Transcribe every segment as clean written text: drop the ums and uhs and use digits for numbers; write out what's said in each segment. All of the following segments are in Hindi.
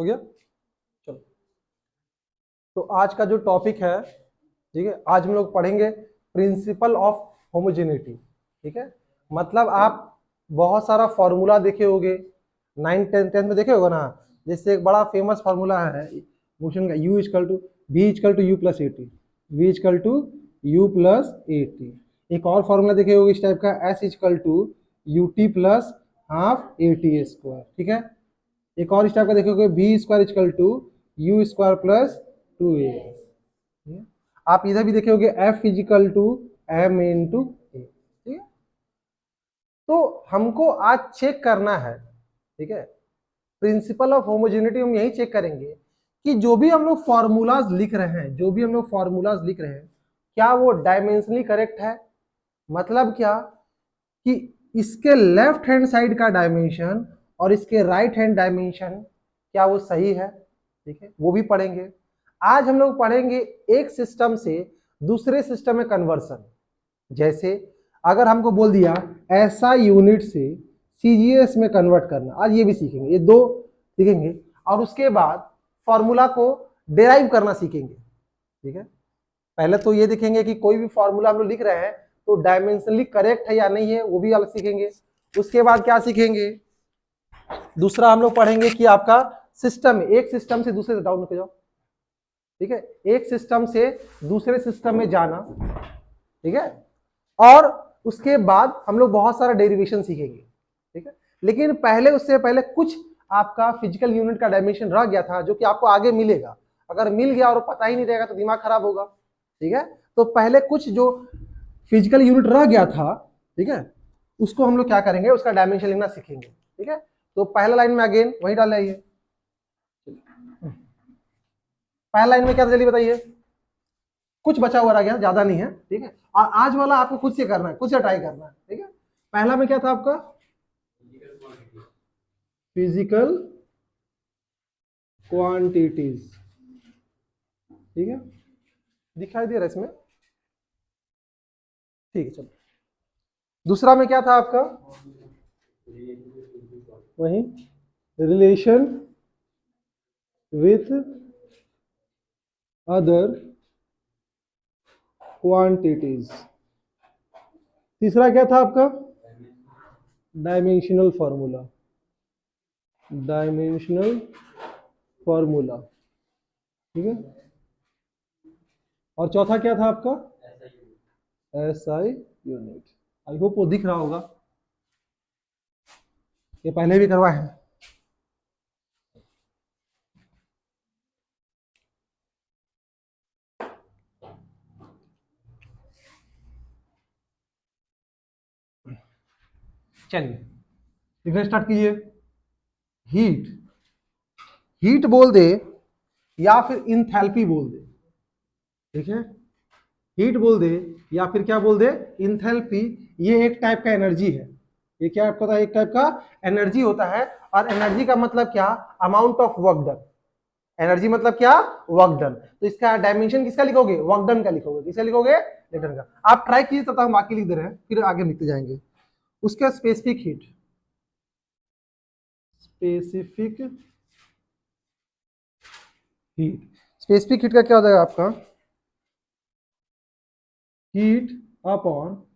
हो गया। चलो, तो आज का जो टॉपिक है, ठीक है, आज हम लोग पढ़ेंगे प्रिंसिपल ऑफ होमोजेनिटी। ठीक है, मतलब आप बहुत सारा फॉर्मूला देखे होगे, 9 10 10 में देखे होगा ना। जैसे एक बड़ा फेमस फार्मूला है मोशन का, U equal to V equal to u plus a t, V equal to u plus a t. एक और फार्मूला देखे होगे इस टाइप का, S equal to u T plus half A T square. ठीक है, एक और इस टाइप का देखोगे, v square equal to u square plus 2a। आप इधर भी देखे होगे, F equal to m into ए। ठीक है, तो हमको आज चेक करना है, ठीक है, प्रिंसिपल ऑफ होमोजेनिटी हम यही चेक करेंगे कि जो भी हम लोग फॉर्मूलाज लिख रहे हैं, जो भी हम लोग फॉर्मूलाज लिख रहे हैं, क्या वो डायमेंशनली करेक्ट है। मतलब क्या कि इसके लेफ्ट हैंड साइड का डायमेंशन और इसके राइट हैंड डायमेंशन क्या वो सही है। ठीक है, वो भी पढ़ेंगे। आज हम लोग पढ़ेंगे एक सिस्टम से दूसरे सिस्टम में कन्वर्सन। जैसे अगर हमको बोल दिया ऐसा यूनिट से सीजीएस में कन्वर्ट करना, आज ये भी सीखेंगे, ये दो सीखेंगे। और उसके बाद फॉर्मूला को डेराइव करना सीखेंगे। ठीक है, पहले तो ये देखेंगे कि कोई भी फॉर्मूला हम लोग लिख रहे हैं तो डायमेंशनली करेक्ट है या नहीं है, वो भी अलग सीखेंगे। उसके बाद क्या सीखेंगे, दूसरा हम लोग पढ़ेंगे कि आपका सिस्टम, एक सिस्टम से दूसरे, डाउन पे जाओ, ठीक है, एक सिस्टम से दूसरे सिस्टम में जाना। ठीक है, और उसके बाद हम लोग बहुत सारा डेरिवेशन सीखेंगे। ठीक है, लेकिन पहले, उससे पहले कुछ आपका फिजिकल यूनिट का डायमेंशन रह गया था जो कि आपको आगे मिलेगा। अगर मिल गया और पता ही नहीं रहेगा तो दिमाग खराब होगा। ठीक है, तो पहले कुछ जो फिजिकल यूनिट रह गया था, ठीक है, उसको हम लोग क्या करेंगे, उसका डायमेंशन लिखना सीखेंगे। ठीक है, तो पहला लाइन में अगेन वही डाल आइए। पहला लाइन में क्या था जल्दी बताइए, कुछ बचा हुआ रह गया, ज्यादा नहीं है। ठीक है, और आज वाला आपको खुद से करना है, खुद से ट्राई करना है। ठीक है, पहला में क्या था आपका, फिजिकल क्वांटिटीज। ठीक है, दिखाई दे रहा है इसमें, ठीक है। चलो, दूसरा में क्या था आपका, वही रिलेशन विथ अदर क्वांटिटीज। तीसरा क्या था आपका, डायमेंशनल फॉर्मूला, डायमेंशनल फॉर्मूला। ठीक है, और चौथा क्या था आपका, एसआई यूनिट। आई होप वो दिख रहा होगा, ये पहले भी करवाए हैं। चलिए लिखना स्टार्ट कीजिए। हीट, हीट बोल दे या फिर इंथैल्पी बोल दे। ठीक है, हीट बोल दे या फिर क्या बोल दे, इंथैल्पी। ये एक टाइप का एनर्जी है। ये क्या आपको पता है, एक टाइप का एनर्जी होता है। और एनर्जी का मतलब क्या, amount of work done. Energy मतलब क्या, वर्क डन। तो इसका डायमेंशन किसका लिखोगे, वर्क डन का लिखोगे। किसका लिखोगे, रिटर्न का। आप ट्राई कीजिए, तब तक हम बाकी लिख दे रहे हैं, फिर आगे लिखते जाएंगे। उसका specific heat, specific heat, specific heat का क्या हो जाएगा आपका, heat upon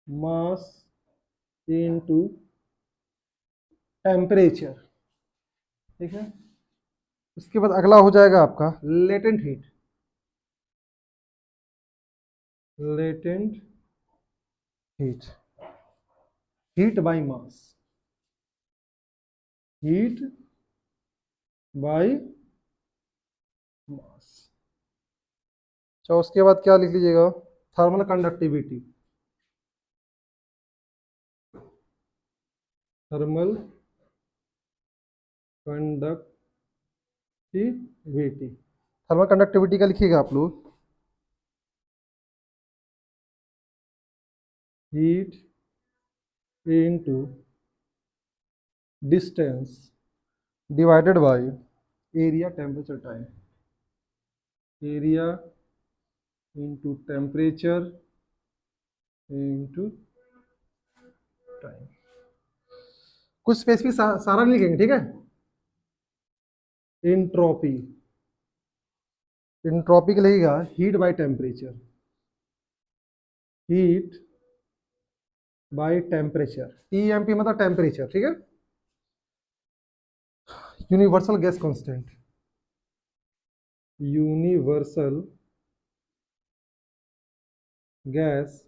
mass into temperature. ठीक है, उसके बाद अगला हो जाएगा आपका latent heat, latent heat, heat by mass, heat by mass. अच्छा, उसके बाद क्या लिख लीजिएगा, thermal conductivity, thermal conductivity. Thermal conductivity का लिखिएगा आप लोग, heat into distance divided by area temperature time, area into temperature into time. कुछ स्पेसिफिक सारा नहीं लिखेंगे, ठीक है। एंट्रोपी, एंट्रोपी के लगेगा heat by temperature, heat by temperature, TMP मतलब टेम्परेचर, ठीक है। Universal gas constant, universal gas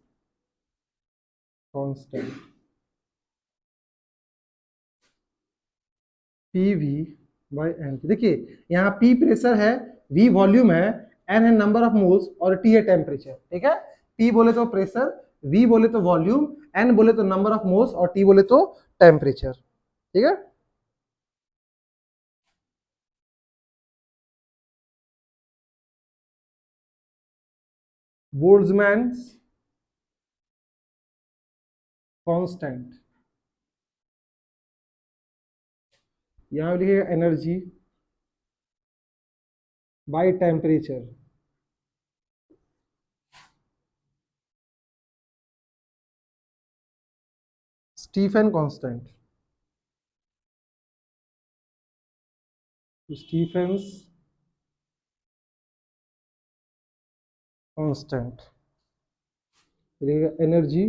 constant, PV by n. देखिए यहाँ पी प्रेशर है, वी वॉल्यूम है, एन है नंबर ऑफ मोल्स और टी है टेम्परेचर, ठीक है। पी बोले तो प्रेशर, वी बोले तो वॉल्यूम, एन बोले तो नंबर ऑफ मोल्स और टी बोले तो टेम्परेचर, ठीक है। बोल्ट्जमैन्स कांस्टेंट, यहां लिखिएगा energy by temperature, Stefan constant, Stefan's constant, energy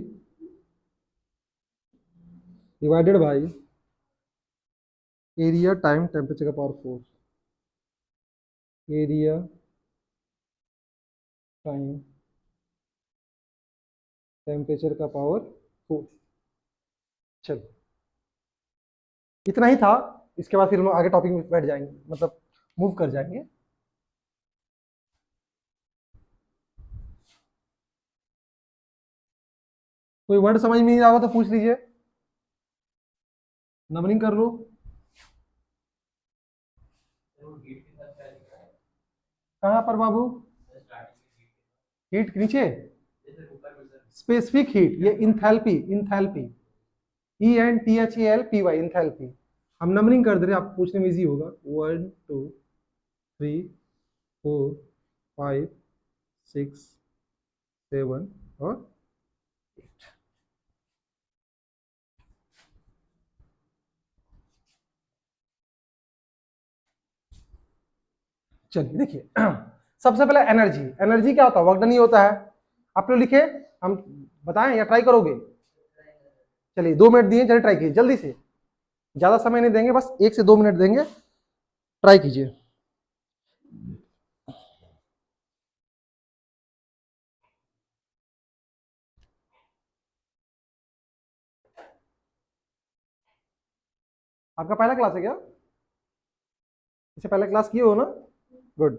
divided by area time temperature का पावर 4, एरिया टाइम टेम्परेचर का पावर 4। चलो इतना ही था, इसके बाद फिर हम लोग आगे टॉपिक में बैठ जाएंगे, मतलब मूव कर जाएंगे। कोई वर्ड समझ में नहीं आ रहा तो पूछ लीजिए, नंबरिंग कर लो। कहाँ पर बाबू? हीट के नीचे स्पेसिफिक हीट, ये enthalpy, enthalpy, e n t h a l p y, enthalpy. हम नंबरिंग कर दे रहे हैं, आपको पूछने में इजी होगा। 1 2 3 4 5 6 7 और 8। चलिए देखिए सबसे पहले एनर्जी, एनर्जी क्या होता है? वर्क डन ही होता है। आप लोग लिखे, हम बताएं या ट्राई करोगे? चलिए 2 मिनट दिए, चलिए ट्राई कीजिए जल्दी से, ज्यादा समय नहीं देंगे, बस 1 से 2 मिनट देंगे, ट्राई कीजिए। आपका पहला क्लास है क्या? इससे पहले क्लास किए हो ना? गुड।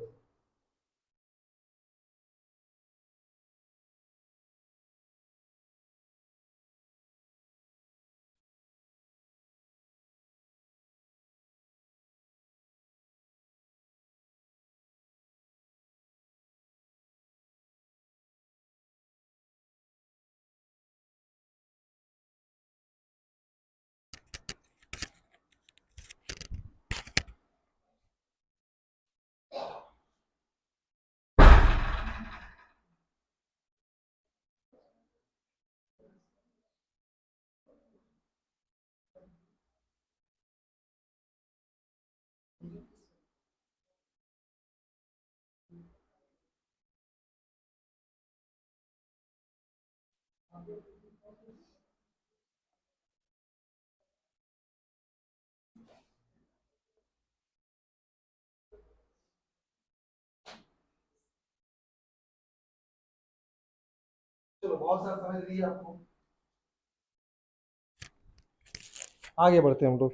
चलो बहुत सारा समय दे दिया आपको, आगे बढ़ते हैं हम लोग,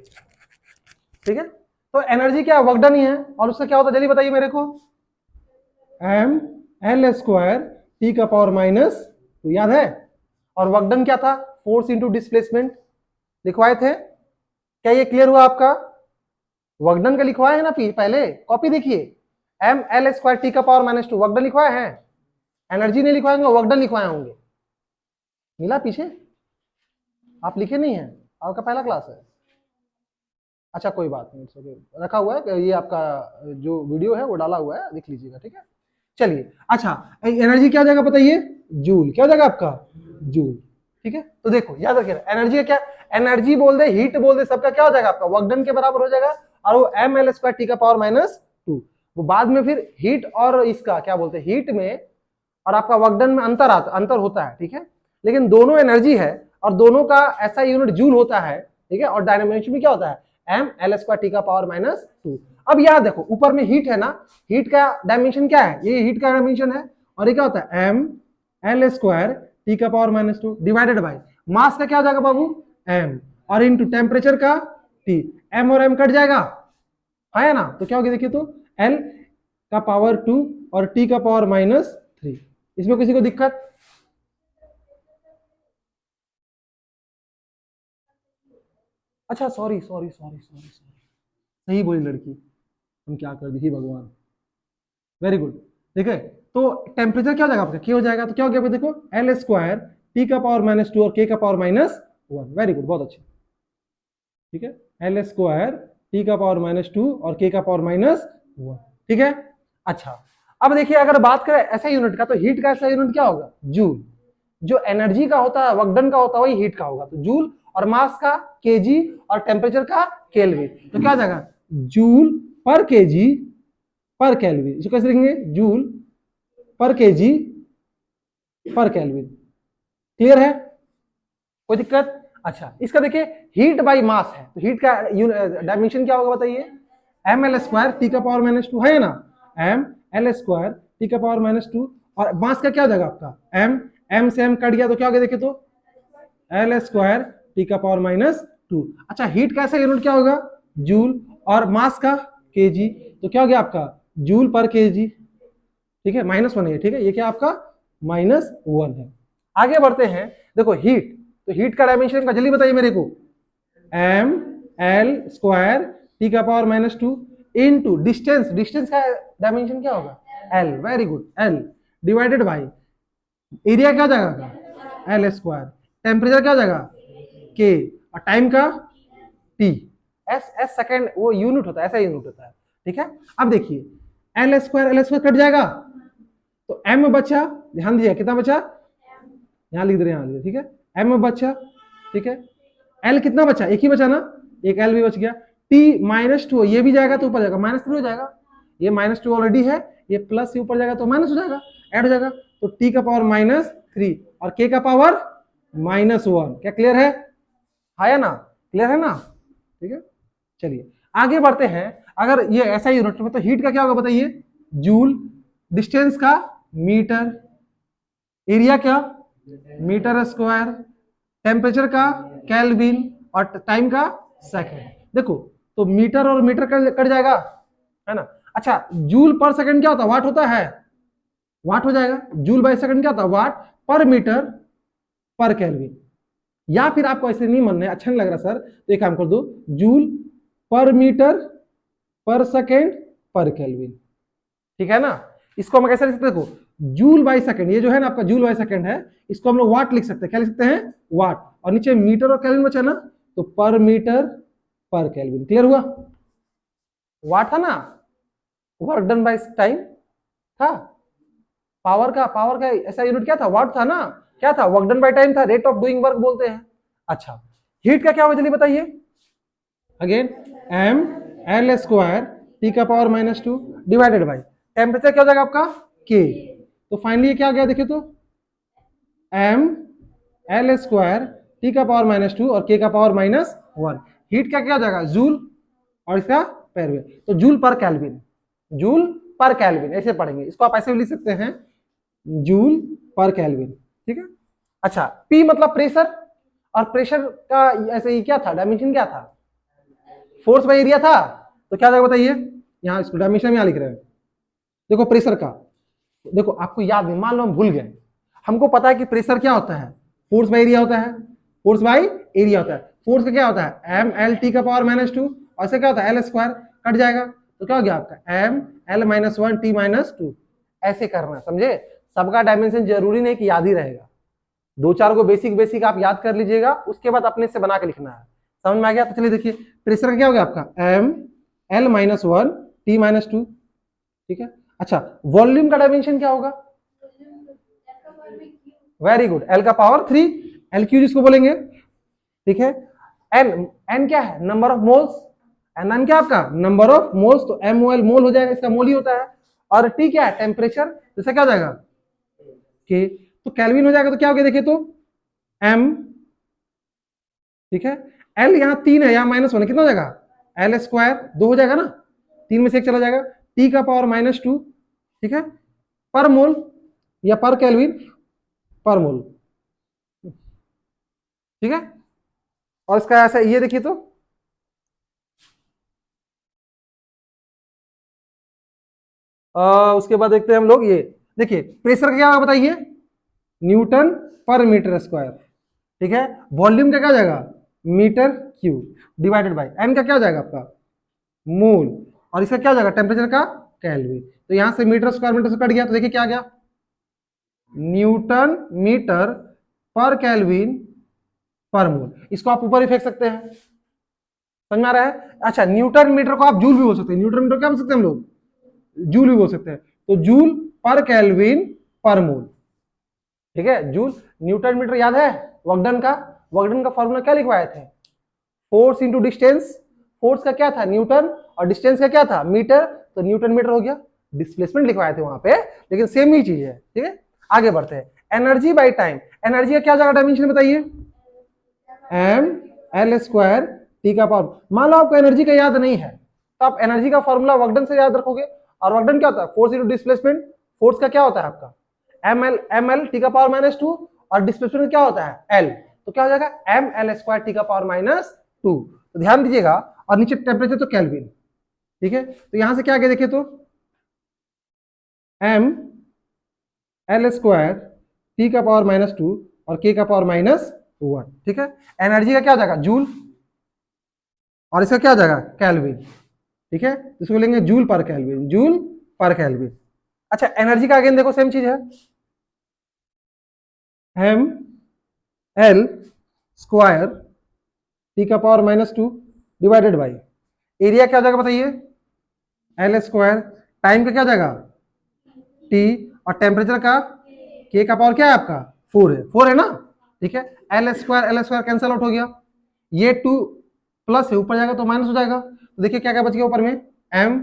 ठीक है। तो एनर्जी क्या, वर्क डन ही है, और उससे क्या होता है जल्दी बताइए मेरे को। एम एल स्क्वायर टी का पावर माइनस, तो याद है। और वर्क डन क्या था? फोर्स इंटू डिस्प्लेसमेंट, लिखवाए थे। क्या ये क्लियर हुआ आपका? वर्क डन का लिखवाए है ना पहले, कॉपी देखिए, एम एल स्क्वायर टी का पावर माइनस 2, वर्क डन लिखवाए हैं। एनर्जी नहीं लिखवाएंगे, वर्क डन लिखवाए होंगे, मिला पीछे? आप लिखे नहीं है, आपका पहला क्लास है। अच्छा कोई बात नहीं, okay, रखा हुआ है, ये आपका जो वीडियो है वो डाला हुआ है, देख लीजिएगा, ठीक है। चलिए अच्छा, एनर्जी क्या हो जाएगा बताइए? जूल। क्या हो जाएगा आपका? जूल, ठीक है। तो देखो याद रखिए, एनर्जी क्या, एनर्जी बोल दे, हीट बोल दे, सबका क्या हो जाएगा आपका? वर्क डन के बराबर हो जाएगा। और वो ml² T का पावर -2। वो बाद में फिर हीट और इसका क्या बोलते हैं, हीट में और आपका वर्क डन में अंतर होता है, ठीक है। लेकिन दोनों एनर्जी है और दोनों का ऐसा यूनिट जूल होता है, ठीक है। और डायनामिक्स में क्या होता है, ml² T का पावर -2। अब याद देखो ऊपर में हीट है ना, हीट का डायमेंशन क्या है, ये हीट का डायमेंशन है, और ये क्या होता है ml² T का पावर -2 डिवाइडेड बाय मास का क्या हो जाएगा बाबू m, और इनटू टेम्परेचर का T। m और m कट जाएगा, है ना, तो क्या होगा देखिए, तो L का पावर 2 और T का पावर -3। इसमें किसी को दिक्कत? अच्छा sorry sorry sorry sorry sorry, सही बोली लड़की, हम क्या कर दी भगवान, वेरी गुड। ठीक है, तो टेम्परेचर क्या हो जाएगा आपका, के हो जाएगा, तो क्या हो गया देखो L² T का पावर -2 और K का पावर -1। वेरी गुड, बहुत अच्छे। ठीक है, L² T का पावर -2 और K का पावर -1। ठीक है, अच्छा अब देखिए अगर बात करें ऐसा यूनिट का, तो हीट का ऐसा यूनिट क्या होगा, जूल। जो एनर्जी का होता है, वर्क डन का होता है, वही हीट का होगा, तो जूल, और मास का केजी, और टेम्परेचर का केल्विन। तो क्या हो जाएगा, जूल पर केजी पर केल्विन। इसको कैसे लिखेंगे, जूल पर केजी पर केल्विन। क्लियर है, कोई दिक्कत? अच्छा इसका देखिए हीट बाई मास है, तो हीट का डायमेंशन क्या होगा बताइए, ml² T का पावर -2 है ना, ml² T का पावर -2, और मास का क्या हो जाएगा आपका m से m कट गया, तो क्या हो गया देखिए, तो L² T का पावर -2। अच्छा हीट का ऐसा यूनिट क्या होगा, जूल, और मास का केजी, तो क्या हो गया आपका जूल पर केजी। ठीक है, -1 है, ठीक है, ये क्या आपका -1 है। आगे बढ़ते हैं, देखो हीट, तो हीट का डायमेंशन का जल्दी बताइए मेरे को, ml² T का पावर -2 इनटू डिस्टेंस, डिस्टेंस का डायमेंशन क्या होगा, l, very good, l divided by area क्या हो जाएगा L², टेम्परेचर क्या हो जाएगा K, और टाइम का T। एस सेकेंड वो यूनिट होता है, ऐसा यूनिट होता है। ठीक है, अब देखिए L² कट जाएगा, तो m बचा, ध्यान दिया कितना बचा, यहाँ लिख दे रहे हैं, यहाँ ठीक है, m बचा, ठीक है, l कितना बचा, एक ही बचा ना, एक l भी बच गया, t -2 ये भी जाएगा तो ऊपर जाएगा -3 हो जाएगा, ये -2 ऑलरेडी है, ये प्लस से ऊपर जाएगा तो माइनस हो जाएगा, ऐड हो जाएगा, तो t का पावर -3 और k का पावर -1। क्या क्लियर है ना, क्लियर है ना, ठीक है। चलिए आगे बढ़ते हैं, अगर ये ऐसा यूनिट में, तो हीट का क्या होगा बताइए, जूल, डिस्टेंस का मीटर, एरिया क्या मीटर², टेम्परेचर का केल्विन, और टाइम का सेकंड। देखो तो मीटर और मीटर कट जाएगा, है ना। अच्छा जूल पर सेकंड क्या होता है, वाट होता है, वाट हो जाएगा, जूल बाय सेकंड क्या होता है, वाट पर मीटर पर केल्विन। या फिर आपको ऐसे नहीं मानना है, अच्छा नहीं लग रहा सर, तो एक काम कर दो, जूल पर मीटर पर सेकंड पर केल्विन। ठीक है ना, इसको हम कैसे लिख सकते हैं, देखो जूल बाय सेकंड, ये जो है ना आपका जूल बाय सेकंड है, इसको हम लोग वाट लिख सकते हैं, क्या लिख सकते हैं, वाट, और नीचे मीटर और केल्विन बचा ना, तो पर मीटर पर केल्विन। क्लियर हुआ, वाट था ना, वर्क डन बाय टाइम था, पावर का ऐसा यूनिट क्या था, वाट था ना, क्या था, वर्क डन बाय टाइम था, रेट ऑफ डूइंग वर्क बोलते हैं। अच्छा हीट का क्या होगा जल्दी बताइए, अगेन ml² T का पावर -2 डिवाइडेड बाय टेम्परेचर क्या हो जाएगा आपका K, तो फाइनली क्या आ गया देखिए, तो ml² T का पावर -2 और K का पावर -1। हीट का क्या हो जाएगा, जूल, और इसका पैरवे, तो जूल पर केल्विन, जूल पर केल्विन ऐसे पढ़ेंगे, इसको आप ऐसे भी लिख सकते हैं, जूल पर केल्विन। ठीक है, अच्छा P मतलब प्रेशर, और प्रेशर का ऐसे ही क्या था, डायमेंशन क्या था, फोर्स बाय एरिया था, तो क्या जाएगा बताइए, यहाँ इसको डायमेंशन में यहाँ लिख रहे हैं, देखो प्रेशर का, देखो आपको याद नहीं, मान लो हम भूल गए, हमको पता है कि प्रेशर क्या होता है, फोर्स बाय एरिया होता है, फोर्स बाय एरिया होता है, फोर्स का क्या होता है ml का पावर -2, और ऐसे क्या होता है L² कट जाएगा, तो क्या हो गया आपका ml-1 T-2। ऐसे करना, समझे, सबका डायमेंशन जरूरी नहीं कि याद ही रहेगा, दो चार को बेसिक बेसिक आप याद कर लीजिएगा, उसके बाद अपने से बना के लिखना है, समझ में आ गया। तो चलिए देखिए प्रेशर का क्या हो गया आपका ml-1 T-2। ठीक है, अच्छा वॉल्यूम का डायमेंशन क्या होगा, वेरी गुड, L का पावर 3, LQ जिसको बोलेंगे। ठीक है, N क्या है, नंबर ऑफ मोल्स, Nm क्या आपका नंबर ऑफ मोल्स, तो MOL मोल हो जाएगा, इसका मोल ही होता है। और T क्या है टेम्परेचर, जैसे क्या हो जाएगा के, तो केल्विन हो जाएगा, तो क्या हो गया देखिए तो M, ठीक है। L यहाँ 3 है, यहाँ -1 है, कितना हो जाएगा L स्क्वायर 2 हो जाएगा ना, 3 में से 1 चला जाएगा, T का पावर -2, ठीक है, पर मोल या पर केल्विन, पर मोल, ठीक है। और इसका ऐसा ये देखिए तो उसके बाद देखते हैं हम लोग, ये देखिए प्रेशर का क्या होगा बताइए, न्यूटन पर मीटर स्क्वायर, ठीक है। वॉल्यूम का क्या हो जाएगा metre cube, divided by n का क्या हो जाएगा आपका मोल, और इसका क्या हो जाएगा टेम्परेचर का केल्विन। तो यहां से मीटर स्क्वायर मीटर से कट गया, तो देखिए क्या गया न्यूटन मीटर पर केल्विन पर मोल। इसको आप ऊपर ही फेंक सकते हैं, समझ में आ रहा है। अच्छा न्यूटन मीटर को आप जूल भी बोल सकते हैं, न्यूटन मीटर क्या बोल सकते हैं हम लोग जूल भी बोल सकते हैं, तो जूल पर केल्विन पर मोल, ठीक है। जूल, न्यूटन मीटर याद है वॉगडन का फॉर्मूला क्या लिखवाए थे, फोर्स इंटू डिस्टेंस, फोर्स का क्या था न्यूटन और डिस्टेंस का क्या था मीटर, तो न्यूटन मीटर हो गया। डिस्प्लेसमेंट लिखवाए थे वहां पे, लेकिन सेम ही चीज है, ठीक है। आगे बढ़ते हैं, एनर्जी बाय टाइम, एनर्जी का क्या जाएगा डायमेंशन बताइए, mL² T का पावर। मान लो आपको एनर्जी का याद नहीं है, तो आप एनर्जी का फॉर्मूला वर्कडन से याद रखोगे, और वर्कडन क्या होता है फोर्स इंटू डिस्प्लेसमेंट, फोर्स का क्या होता है आपका ml T का पावर -2, और डिस्प्लेसमेंट क्या होता है L, तो क्या हो जाएगा mL² T का पावर -2। तो ध्यान दीजिएगा, और नीचे टेम्परेचर तो केल्विन, ठीक है। तो यहां से क्या आगे देखिए तो mL² T का पावर -2 और K का पावर -1, ठीक है। एनर्जी का क्या हो जाएगा जूल, और इसका क्या हो जाएगा केल्विन, ठीक है। इसको लेंगे जूल पर केल्विन, जूल पर केल्विन। अच्छा एनर्जी का अगेन देखो सेम चीज है, एम एल स्क्वायर टी का पावर -2 डिवाइडेड बाई एरिया क्या हो जाएगा बताइए एल स्क्वायर, टाइम का क्या हो जाएगा टी, और टेम्परेचर का के का पावर क्या है आपका 4 है ना, ठीक है। एल स्क्वायर कैंसल आउट हो गया, ये 2 प्लस है ऊपर जाएगा तो माइनस हो जाएगा, तो देखिए क्या क्या बच गया ऊपर में एम,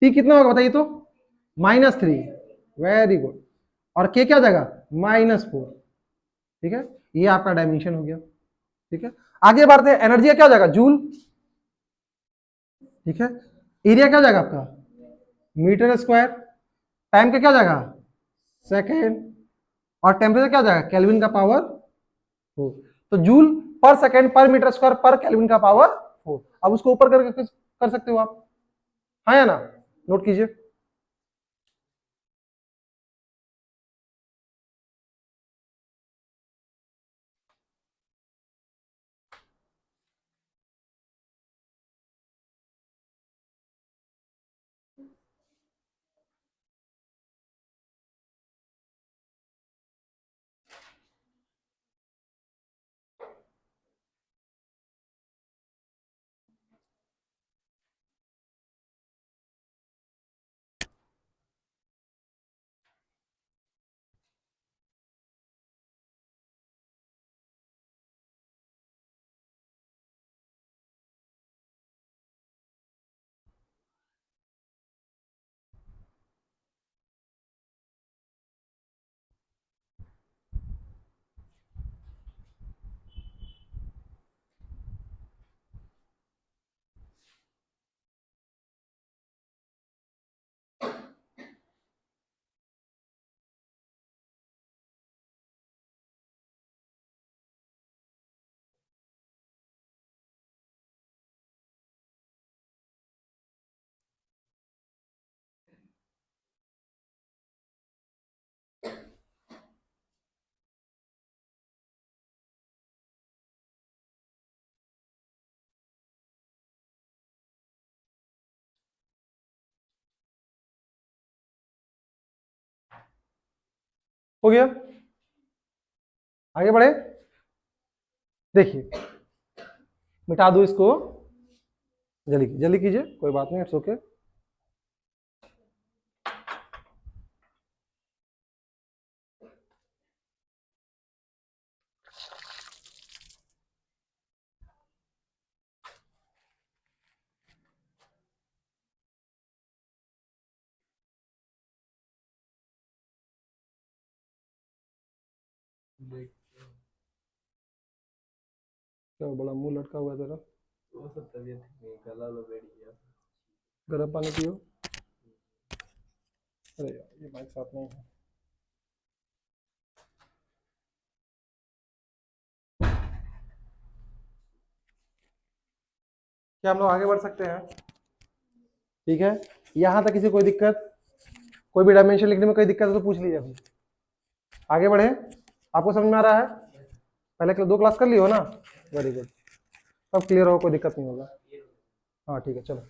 टी कितना होगा बताइए तो -3, वेरी गुड, और के क्या हो जाएगा -4, ठीक है। ये आपका डायमेंशन हो गया, ठीक है। आगे बढ़ते हैं, एनर्जी का क्या हो जाएगा जूल, ठीक है। एरिया क्या हो जाएगा आपका मीटर स्क्वायर, टाइम का क्या हो जाएगा सेकेंड, और टेम्परेचर क्या हो जाएगा केल्विन का पावर 4, तो जूल पर सेकेंड पर मीटर स्क्वायर पर केल्विन का पावर 4। अब उसको ऊपर करके कर सकते हो आप, हाँ या ना, नोट कीजिए। हो गया, आगे बढ़े, देखिए मिटा दो इसको, जल्दी जल्दी कीजिए, कोई बात नहीं, इट्स ओके। क्या बड़ा मुंह लटका हुआ है तेरा? वो सब तबीयत नहीं, गला लो बैठ गया। गर्म पानी पियो। अरे यार ये माइक साथ नहीं है। क्या हम लोग आगे बढ़ सकते हैं? ठीक है, यहां तक किसी कोई दिक्कत, कोई भी डायमेंशन लिखने में कोई दिक्कत है तो पूछ लीजिए अभी। आगे बढ़े, आपको समझ में आ रहा है? पहले 2 क्लास कर लियो ना, वेरी गुड, सब क्लियर हो, कोई दिक्कत नहीं होगा। हाँ ठीक है, चलो।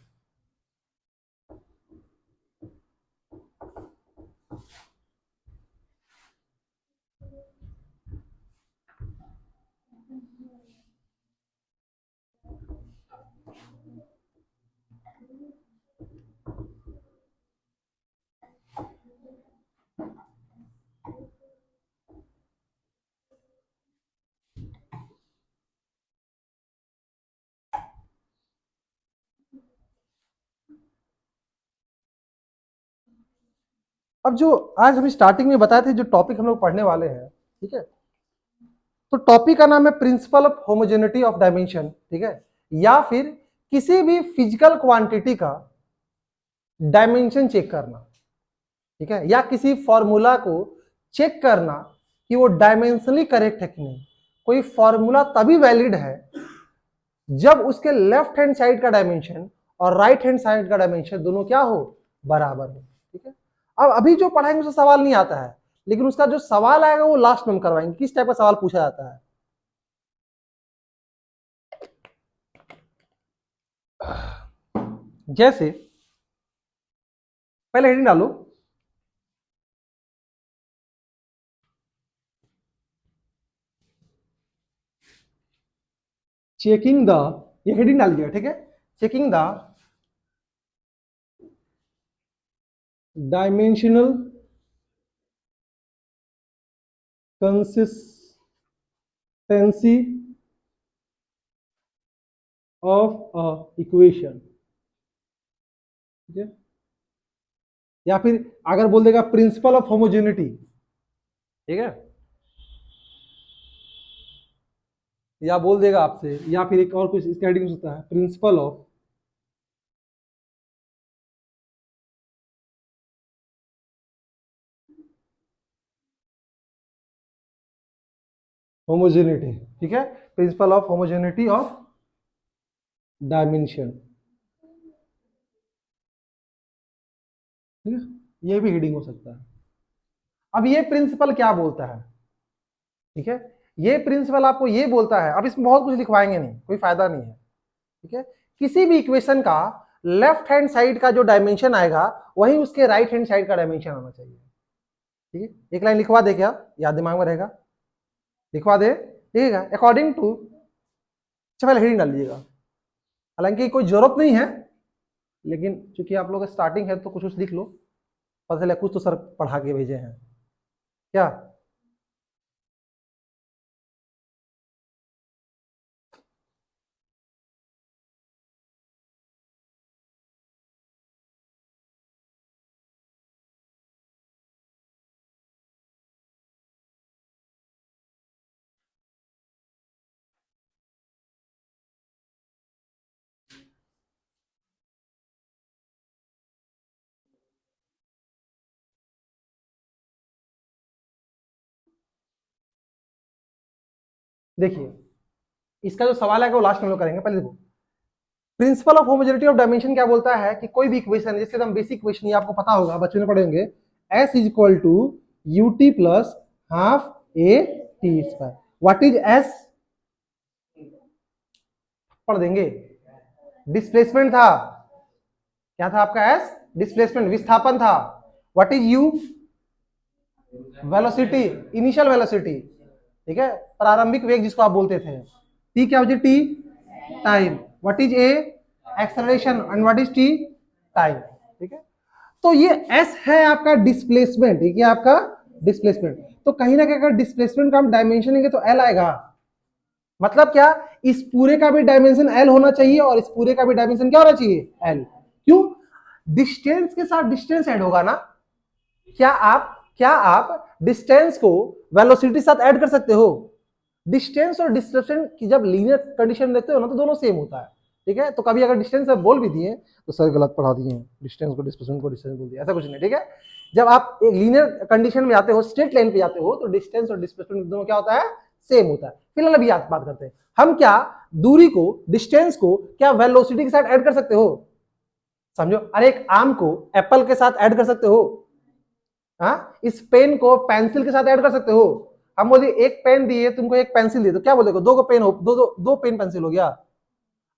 अब जो आज हम स्टार्टिंग में बताए थे, जो टॉपिक हम लोग पढ़ने वाले हैं, ठीक है, तो टॉपिक का नाम है principle of homogeneity of dimension, ठीक है, या फिर किसी भी फिजिकल क्वांटिटी का डायमेंशन चेक करना, ठीक है, या किसी फॉर्मूला को चेक करना कि वो डायमेंशनली करेक्ट है कि नहीं। कोई फॉर्मूला तभी वैलिड है जब उसके लेफ्ट हैंड साइड का डायमेंशन और राइट हैंड साइड का डायमेंशन दोनों क्या हो, बराबर हो, ठीक है। अब अभी जो पढ़ाएंगे उसका सवाल नहीं आता है, लेकिन उसका जो सवाल आएगा वो लास्ट में हम करवाएंगे। किस टाइप का सवाल पूछा जाता है? जैसे पहले हेडिंग डालो, चेकिंग द, ये हेडिंग डाल दिया, ठीक है, checking the dimensional consistency of a equation, ठीक है, या फिर अगर बोल देगा प्रिंसिपल ऑफ होमोजेनिटी, ठीक है, या बोल देगा आपसे, या फिर एक और कुछ इसका हेडिंग हो सकता है प्रिंसिपल ऑफ होमोजेनिटी, ठीक है, principle of homogeneity of dimension, ठीक है, ये भी हेडिंग हो सकता है। अब ये प्रिंसिपल क्या बोलता है, ठीक है, ये प्रिंसिपल आपको ये बोलता है, अब इसमें बहुत कुछ लिखवाएंगे नहीं, कोई फायदा नहीं है, ठीक है, किसी भी इक्वेशन का लेफ्ट हैंड साइड का जो डायमेंशन आएगा वही उसके राइट हैंड साइड का डायमेंशन आना चाहिए, ठीक है। एक लाइन लिखवा दे, क्या याद दिमाग में रहेगा? लिखवा दे, ठीक है, अकॉर्डिंग टू, पहले हेडिंग डाल लीजिएगा, हालांकि कोई जरूरत नहीं है, लेकिन चूंकि आप लोग स्टार्टिंग है तो कुछ कुछ लिख लो, पता चले कुछ तो सर पढ़ा के भेजे हैं क्या। देखिए, इसका जो सवाल है वो लास्ट में लोग करेंगे, पहले देखो principle of homogeneity of dimension क्या बोलता है कि कोई भी इक्वेशन, जैसे एकदम बेसिक इक्वेशन, ये आपको पता होगा, बच्चों ने पढ़ेंगे, s is equal to u T plus half A T square. What is s? पढ़ देंगे, डिस्प्लेसमेंट था, क्या था आपका s? डिस्प्लेसमेंट, विस्थापन था। What is u? Velocity, initial velocity, ठीक है, प्रारंभिक वेग जिसको आप बोलते थे। t क्या होती है? t time. What is a? Acceleration. And what is t? Time, ठीक है। तो ये s है आपका डिस्प्लेसमेंट, ठीक है, आपका डिस्प्लेसमेंट। तो कहीं ना कहीं अगर डिस्प्लेसमेंट का हम डायमेंशन लेंगे तो l आएगा, मतलब क्या, इस पूरे का भी डायमेंशन l होना चाहिए और इस पूरे का भी डायमेंशन क्या होना चाहिए? l। क्यों? डिस्टेंस के साथ डिस्टेंस ऐड होगा ना। क्या आप क्या आप डिस्टेंस को वेलोसिटी साथ ऐड कर सकते हो? डिस्टेंस और डिस्प्लेसमेंट की जब लीनियर कंडीशन लेते हो ना तो दोनों सेम होता है, ठीक है। तो कभी अगर डिस्टेंस आप बोल भी दिए तो सर गलत पढ़ा दिए हैं, डिस्टेंस को डिस्प्लेसमेंट को डिस्टेंस बोल दिया, ऐसा कुछ नहीं, ठीक है। जब आप एक लीनियर कंडीशन में आते हो, स्ट्रेट लाइन पे जाते हो, तो डिस्टेंस और डिस्प्लेसमेंट दोनों क्या होता है? सेम होता है। फिलहाल अभी बात करते हैं, हम क्या दूरी को, डिस्टेंस को क्या वेलोसिटी के साथ ऐड कर सकते हो? समझो, अरे एक आम को एप्पल के साथ ऐड कर सकते हो? हाँ, इस पेन को पेंसिल के साथ ऐड कर सकते हो? हम बोलिए एक पेन दिए तुमको, एक पेंसिल दिए, तो क्या बोलेगा? दो पेन हो, दो पेन पेंसिल हो गया।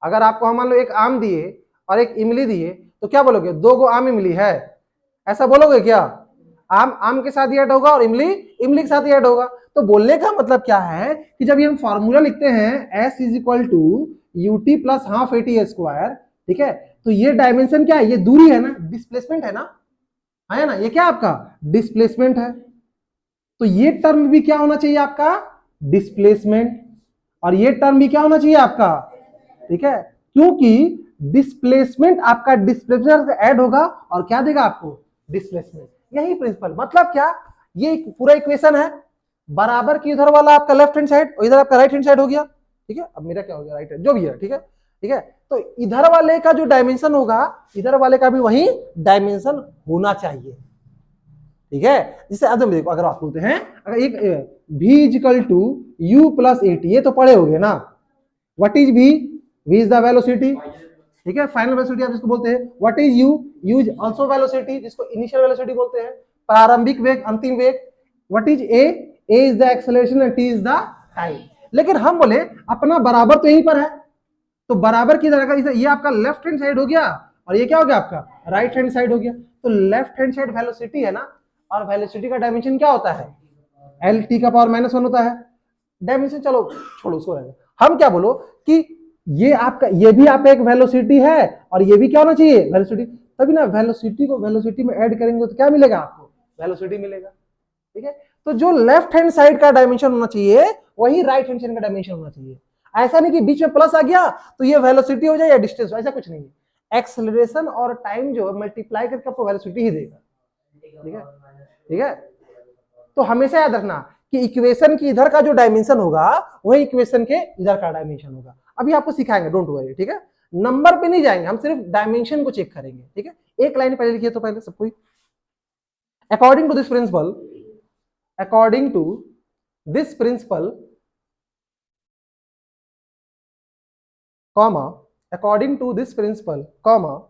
अगर आपको हम मान लो एक आम दिए और एक इमली दिए, तो क्या बोलोगे? दो गो आम इमली है, ऐसा बोलोगे क्या? आम आम के साथ ही ऐड होगा और इमली इमली के साथ ही ऐड होगा। तो बोलने का मतलब क्या है कि जब ये हम फॉर्मूला लिखते हैं S is equal to u t plus half AT square, ठीक है, तो ये डायमेंशन क्या है? ये दूरी है ना, डिस्प्लेसमेंट है ना, है ना, ये क्या आपका डिस्प्लेसमेंट है। तो ये टर्म भी क्या होना चाहिए आपका? डिस्प्लेसमेंट। और ये टर्म भी क्या होना चाहिए आपका? ठीक है, क्योंकि डिस्प्लेसमेंट आपका डिस्प्लेसमेंट से ऐड होगा और क्या देगा आपको? डिस्प्लेसमेंट। यही प्रिंसिपल, मतलब क्या, ये पूरा इक्वेशन है, बराबर की इधर वाला आपका लेफ्ट हैंड साइड और इधर आपका राइट हैंड साइड हो गया, ठीक है। अब मेरा क्या हो गया? राइट हैंड, जो भी है, ठीक है, ठीक है। तो इधर वाले का जो डायमेंशन होगा, इधर वाले का भी वही डायमेंशन होना चाहिए, ठीक है। जिससे अब देखो, अगर आप बोलते हैं अगर एक v equal to u plus AT, ये तो पढ़े होगे ना, what is v? v is the velocity, ठीक है, फाइनल वेलोसिटी आप जिसको बोलते हैं। What is u? u is also velocity, जिसको इनिशियल वेलोसिटी बोलते हैं, प्रारंभिक वेग, अंतिम वेग। What is a? a is the acceleration and t is the time. लेकिन हम बोले अपना बराबर तो यहीं पर है, तो बराबर की जगह ये आपका लेफ्ट हैंड साइड हो गया और ये क्या हो गया? आपका राइट हैंड साइड हो गया। तो लेफ्ट हैंड साइड वेलोसिटी है ना, और वेलोसिटी का डायमेंशन क्या होता है? LT का पावर -1 होता है। डायमेंशन चलो छोड़ो, उसको रहेगा। हम क्या बोलो कि ये आपका, ये भी आपका एक वेलोसिटी है और ये भी क्या होना चाहिए? वेलोसिटी। तभी ना वेलोसिटी को वेलोसिटी में ऐड करेंगे तो क्या मिलेगा आपको? वेलोसिटी मिलेगा, ठीक है। तो जो लेफ्ट हैंड साइड का डायमेंशन होना चाहिए वही राइट हैंड साइड का डायमेंशन होना चाहिए। ऐसा नहीं कि बीच में प्लस आ गया तो ये वेलोसिटी हो जाए या डिस्टेंस, ऐसा कुछ नहीं है। एक्सेलरेशन और टाइम जो मल्टीप्लाई करके आपको वेलोसिटी ही देगा, ठीक है, ठीक है। तो हमेशा याद रखना कि इक्वेशन की इधर का जो डायमेंशन होगा वही इक्वेशन के इधर का डायमेंशन होगा। अभी आपको सिखाएंगे, डोंट वरी, ठीक है। नंबर पे नहीं जाएंगे, हम सिर्फ डायमेंशन को चेक करेंगे, ठीक है। एक लाइन पहले लिखिए तो पहले सब कोई, according to this principle, according to this principle, comma, according to this principle, comma,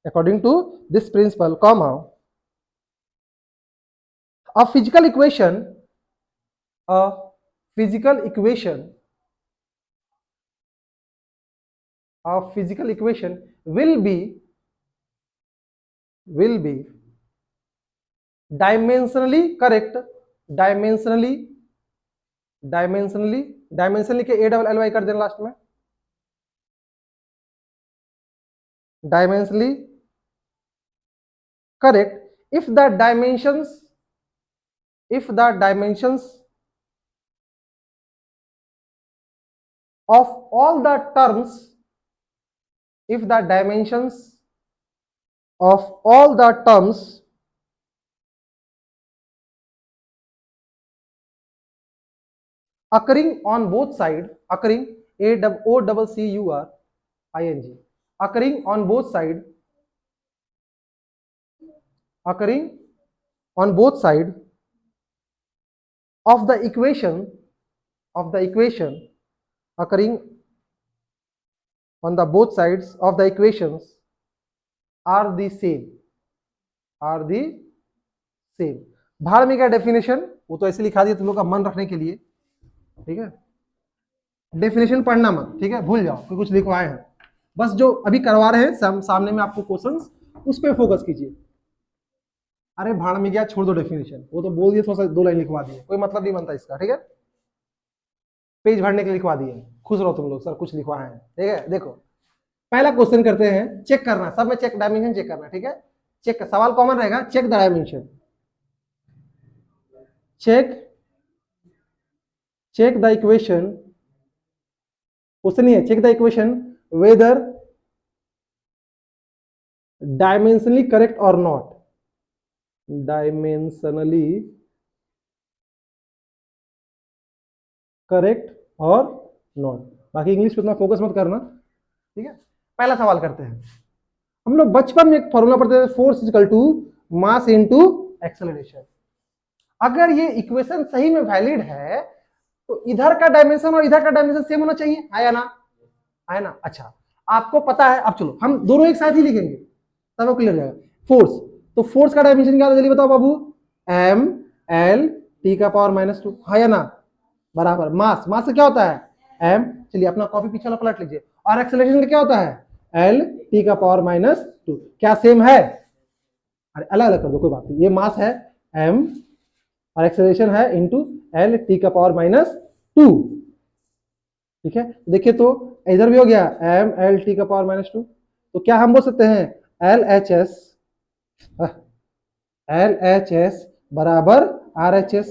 according to this principle, comma, a physical equation, a physical equation, a physical equation will be dimensionally correct, dimensionally, dimensionally के ALLY कर देना लास्ट में, dimensionally correct if the dimensions, if the dimensions of all the terms, if the dimensions of all the terms occurring on both side, occurring, OCCURING, occurring on both side, occurring on both side of the equation, of the equation, occurring on the both sides of the equations are the same, are the same। भाड़ में क्या डेफिनेशन, वो तो ऐसे लिखा दिया तुम लोग का मन रखने के लिए, ठीक है। डेफिनेशन पढ़ना मत, ठीक है, भूल जाओ कि कुछ लिखवाए हैं, बस जो अभी करवा रहे हैं सामने में आपको क्वेश्चंस, उस पर फोकस कीजिए। अरे भाड़ में गया, छोड़ दो डेफिनेशन, वो तो बोल दिए, थोड़ा सा 2 लाइन लिखवा दिए, कोई मतलब नहीं बनता इसका, ठीक है। पेज भरने के लिए लिखवा दिए, खुश रहो तुम लोग, सर कुछ लिखवाए हैं, ठीक है। देखो पहला क्वेश्चन करते हैं, चेक करना, सब में चेक डायमेंशन चेक करना, ठीक है। चेक सवाल कॉमन रहेगा, check the dimension, check the equation, question नहीं है, check the equation whether dimensionally correct और नॉट, डायमेंशनली करेक्ट और नॉट। बाकी इंग्लिश पे इतना फोकस मत करना, ठीक है। पहला सवाल करते हैं। हम लोग बचपन में एक फॉर्मूला पढ़ते थे, force equal to mass into acceleration. अगर ये इक्वेशन सही में वैलिड है तो इधर का डायमेंशन और इधर का डायमेंशन सेम होना चाहिए, है या ना, है ना। अच्छा, आपको पता है, अब चलो हम दोनों एक साथ ही लिखेंगे तब वो क्लियर हो जाएगा। फोर्स, तो फोर्स का डायमेंशन क्या होता है जल्दी बताओ बाबू, एम एल टी का पावर -2, है या ना, बराबर। मास, मास से क्या होता है एम, चलिए अपना कॉपी पीछे वाला पलट लीजिए। और एक्सेलरेशन का क्या होता है एल टी का पावर -2, क्या सेम है, अरे अलग अलग कर दो कोई बात नहीं। ये मास है एम और एक्सेलरेशन है इनटू एल टी का पावर -2, ठीक है। देखिए तो इधर भी हो गया एम एल टी का पावर -2, तो क्या हम बोल सकते हैं एल एच एस बराबर आर एच एस।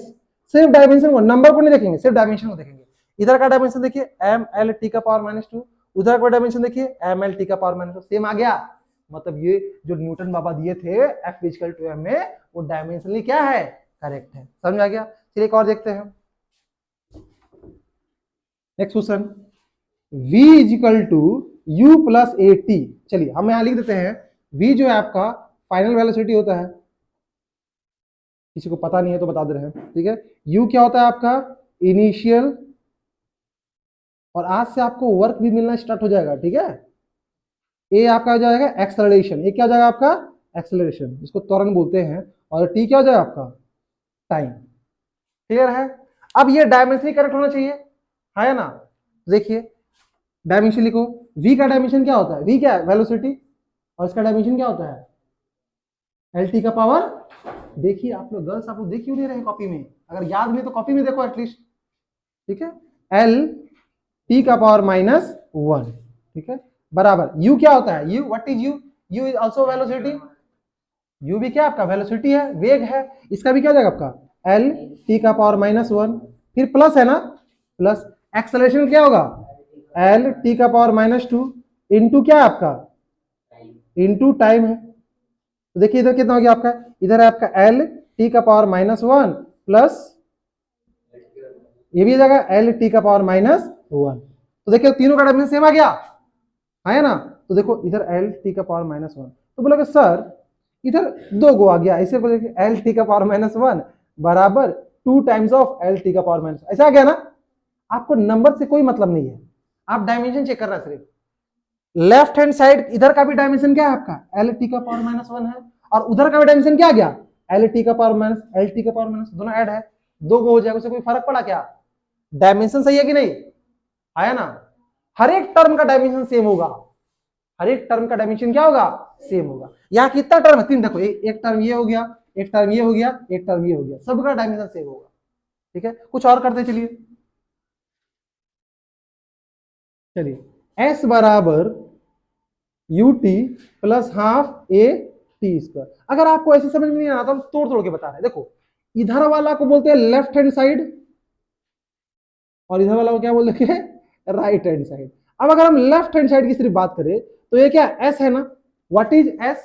सिर्फ डायमेंशन को, नंबर को नहीं देखेंगे, सिर्फ डायमेंशन को देखेंगे। इधर का डायमेंशन देखिए एम एल टी का पावर -2, उधर का डायमेंशन देखिए एम एल टी का पावर -2, सेम आ गया। मतलब ये जो न्यूटन बाबा दिए थे एफ इक्वल टू एम में, वो डायमेंशनली क्या है, करेक्ट है। समझ आ गया। चलिए एक और देखते हैं। Next question, v is equal to u plus a t. चलिए हम यहां लिख देते हैं, v जो है आपका फाइनल वेलोसिटी होता है, किसी को पता नहीं है तो बता दे रहे हैं, ठीक है। u क्या होता है आपका इनिशियल, और आज से आपको वर्क भी मिलना स्टार्ट हो जाएगा, ठीक है। a आपका हो जाएगा एक्सेलरेशन, ये क्या हो जाएगा आपका एक्सेलरेशन, इसको त्वरण बोलते हैं। और t क्या हो जाएगा आपका टाइम, क्लियर है। अब ये डायमेंशन करेक्ट होना चाहिए, है ना। देखिए डायमेंशन लिखो, v का डायमेंशन क्या होता है, v क्या है वेलोसिटी, और इसका डायमेंशन क्या होता है एल टी का पावर। देखिए आप लोग गर्ल्स, आप लोग देख क्यों नहीं रहे कॉपी में, अगर याद नहीं तो कॉपी में देखो एटलीस्ट, ठीक है। एल टी का पावर -1, ठीक है, बराबर u क्या होता है, u what is u, u is also velocity, u भी क्या आपका वेलोसिटी है, वेग है। इसका भी क्या हो जाएगा आपका एल टी का पावर -1, फिर प्लस है ना, प्लस एक्सेलरेशन क्या होगा एल टी का पावर -2 इंटू क्या है आपका इंटू टाइम है। तो देखिए इधर कितना हो गया आपका, इधर है आपका एल टी का पावर -1 प्लस ये भी आ जाएगा एल टी का पावर -1। तो देखिए तीनों का डायमेंशन सेम आ गया, है ना। तो देखो इधर एल टी का पावर -1, तो बोला सर इधर 2 गो आ गया, ऐसे बोले एल टी का पावर -1 बराबर 2 टाइम्स ऑफ एल टी का पावर -, ऐसा आ गया ना। आपको नंबर से कोई मतलब नहीं है, आप डायमेंशन चेक करना सिर्फ। लेफ्ट हैंड साइड इधर का भी डायमेंशन क्या है आपका एल टी का पावर -1 है, और उधर का भी डायमेंशन क्या आ गया एल टी का पावर एल टी का पावर दोनों ऐड है, 2 गो हो जाएगा, उससे कोई फर्क पड़ा क्या, डायमेंशन सही है कि नहीं, आया ना। हर एक टर्म का डायमेंशन सेम होगा, हर एक टर्म का डायमेंशन क्या होगा सेम होगा। यहाँ कितना टर्म है, 3 देखो, एक टर्म ये हो गया, एक टर्म ये हो गया, एक टर्म ये हो गया, सबका डायमेंशन सेम होगा, ठीक है। कुछ और करते चलिए, चलिए s बराबर U T plus half A T square. अगर आपको ऐसे समझ में नहीं आता, हम तोड़ तोड़ के बता रहे हैं। देखो इधर वाला को बोलते हैं लेफ्ट हैंड साइड, और इधर वाला को क्या बोलते हैं राइट हैंड साइड। अब अगर हम लेफ्ट हैंड साइड की सिर्फ बात करें तो ये क्या एस है ना, what is S,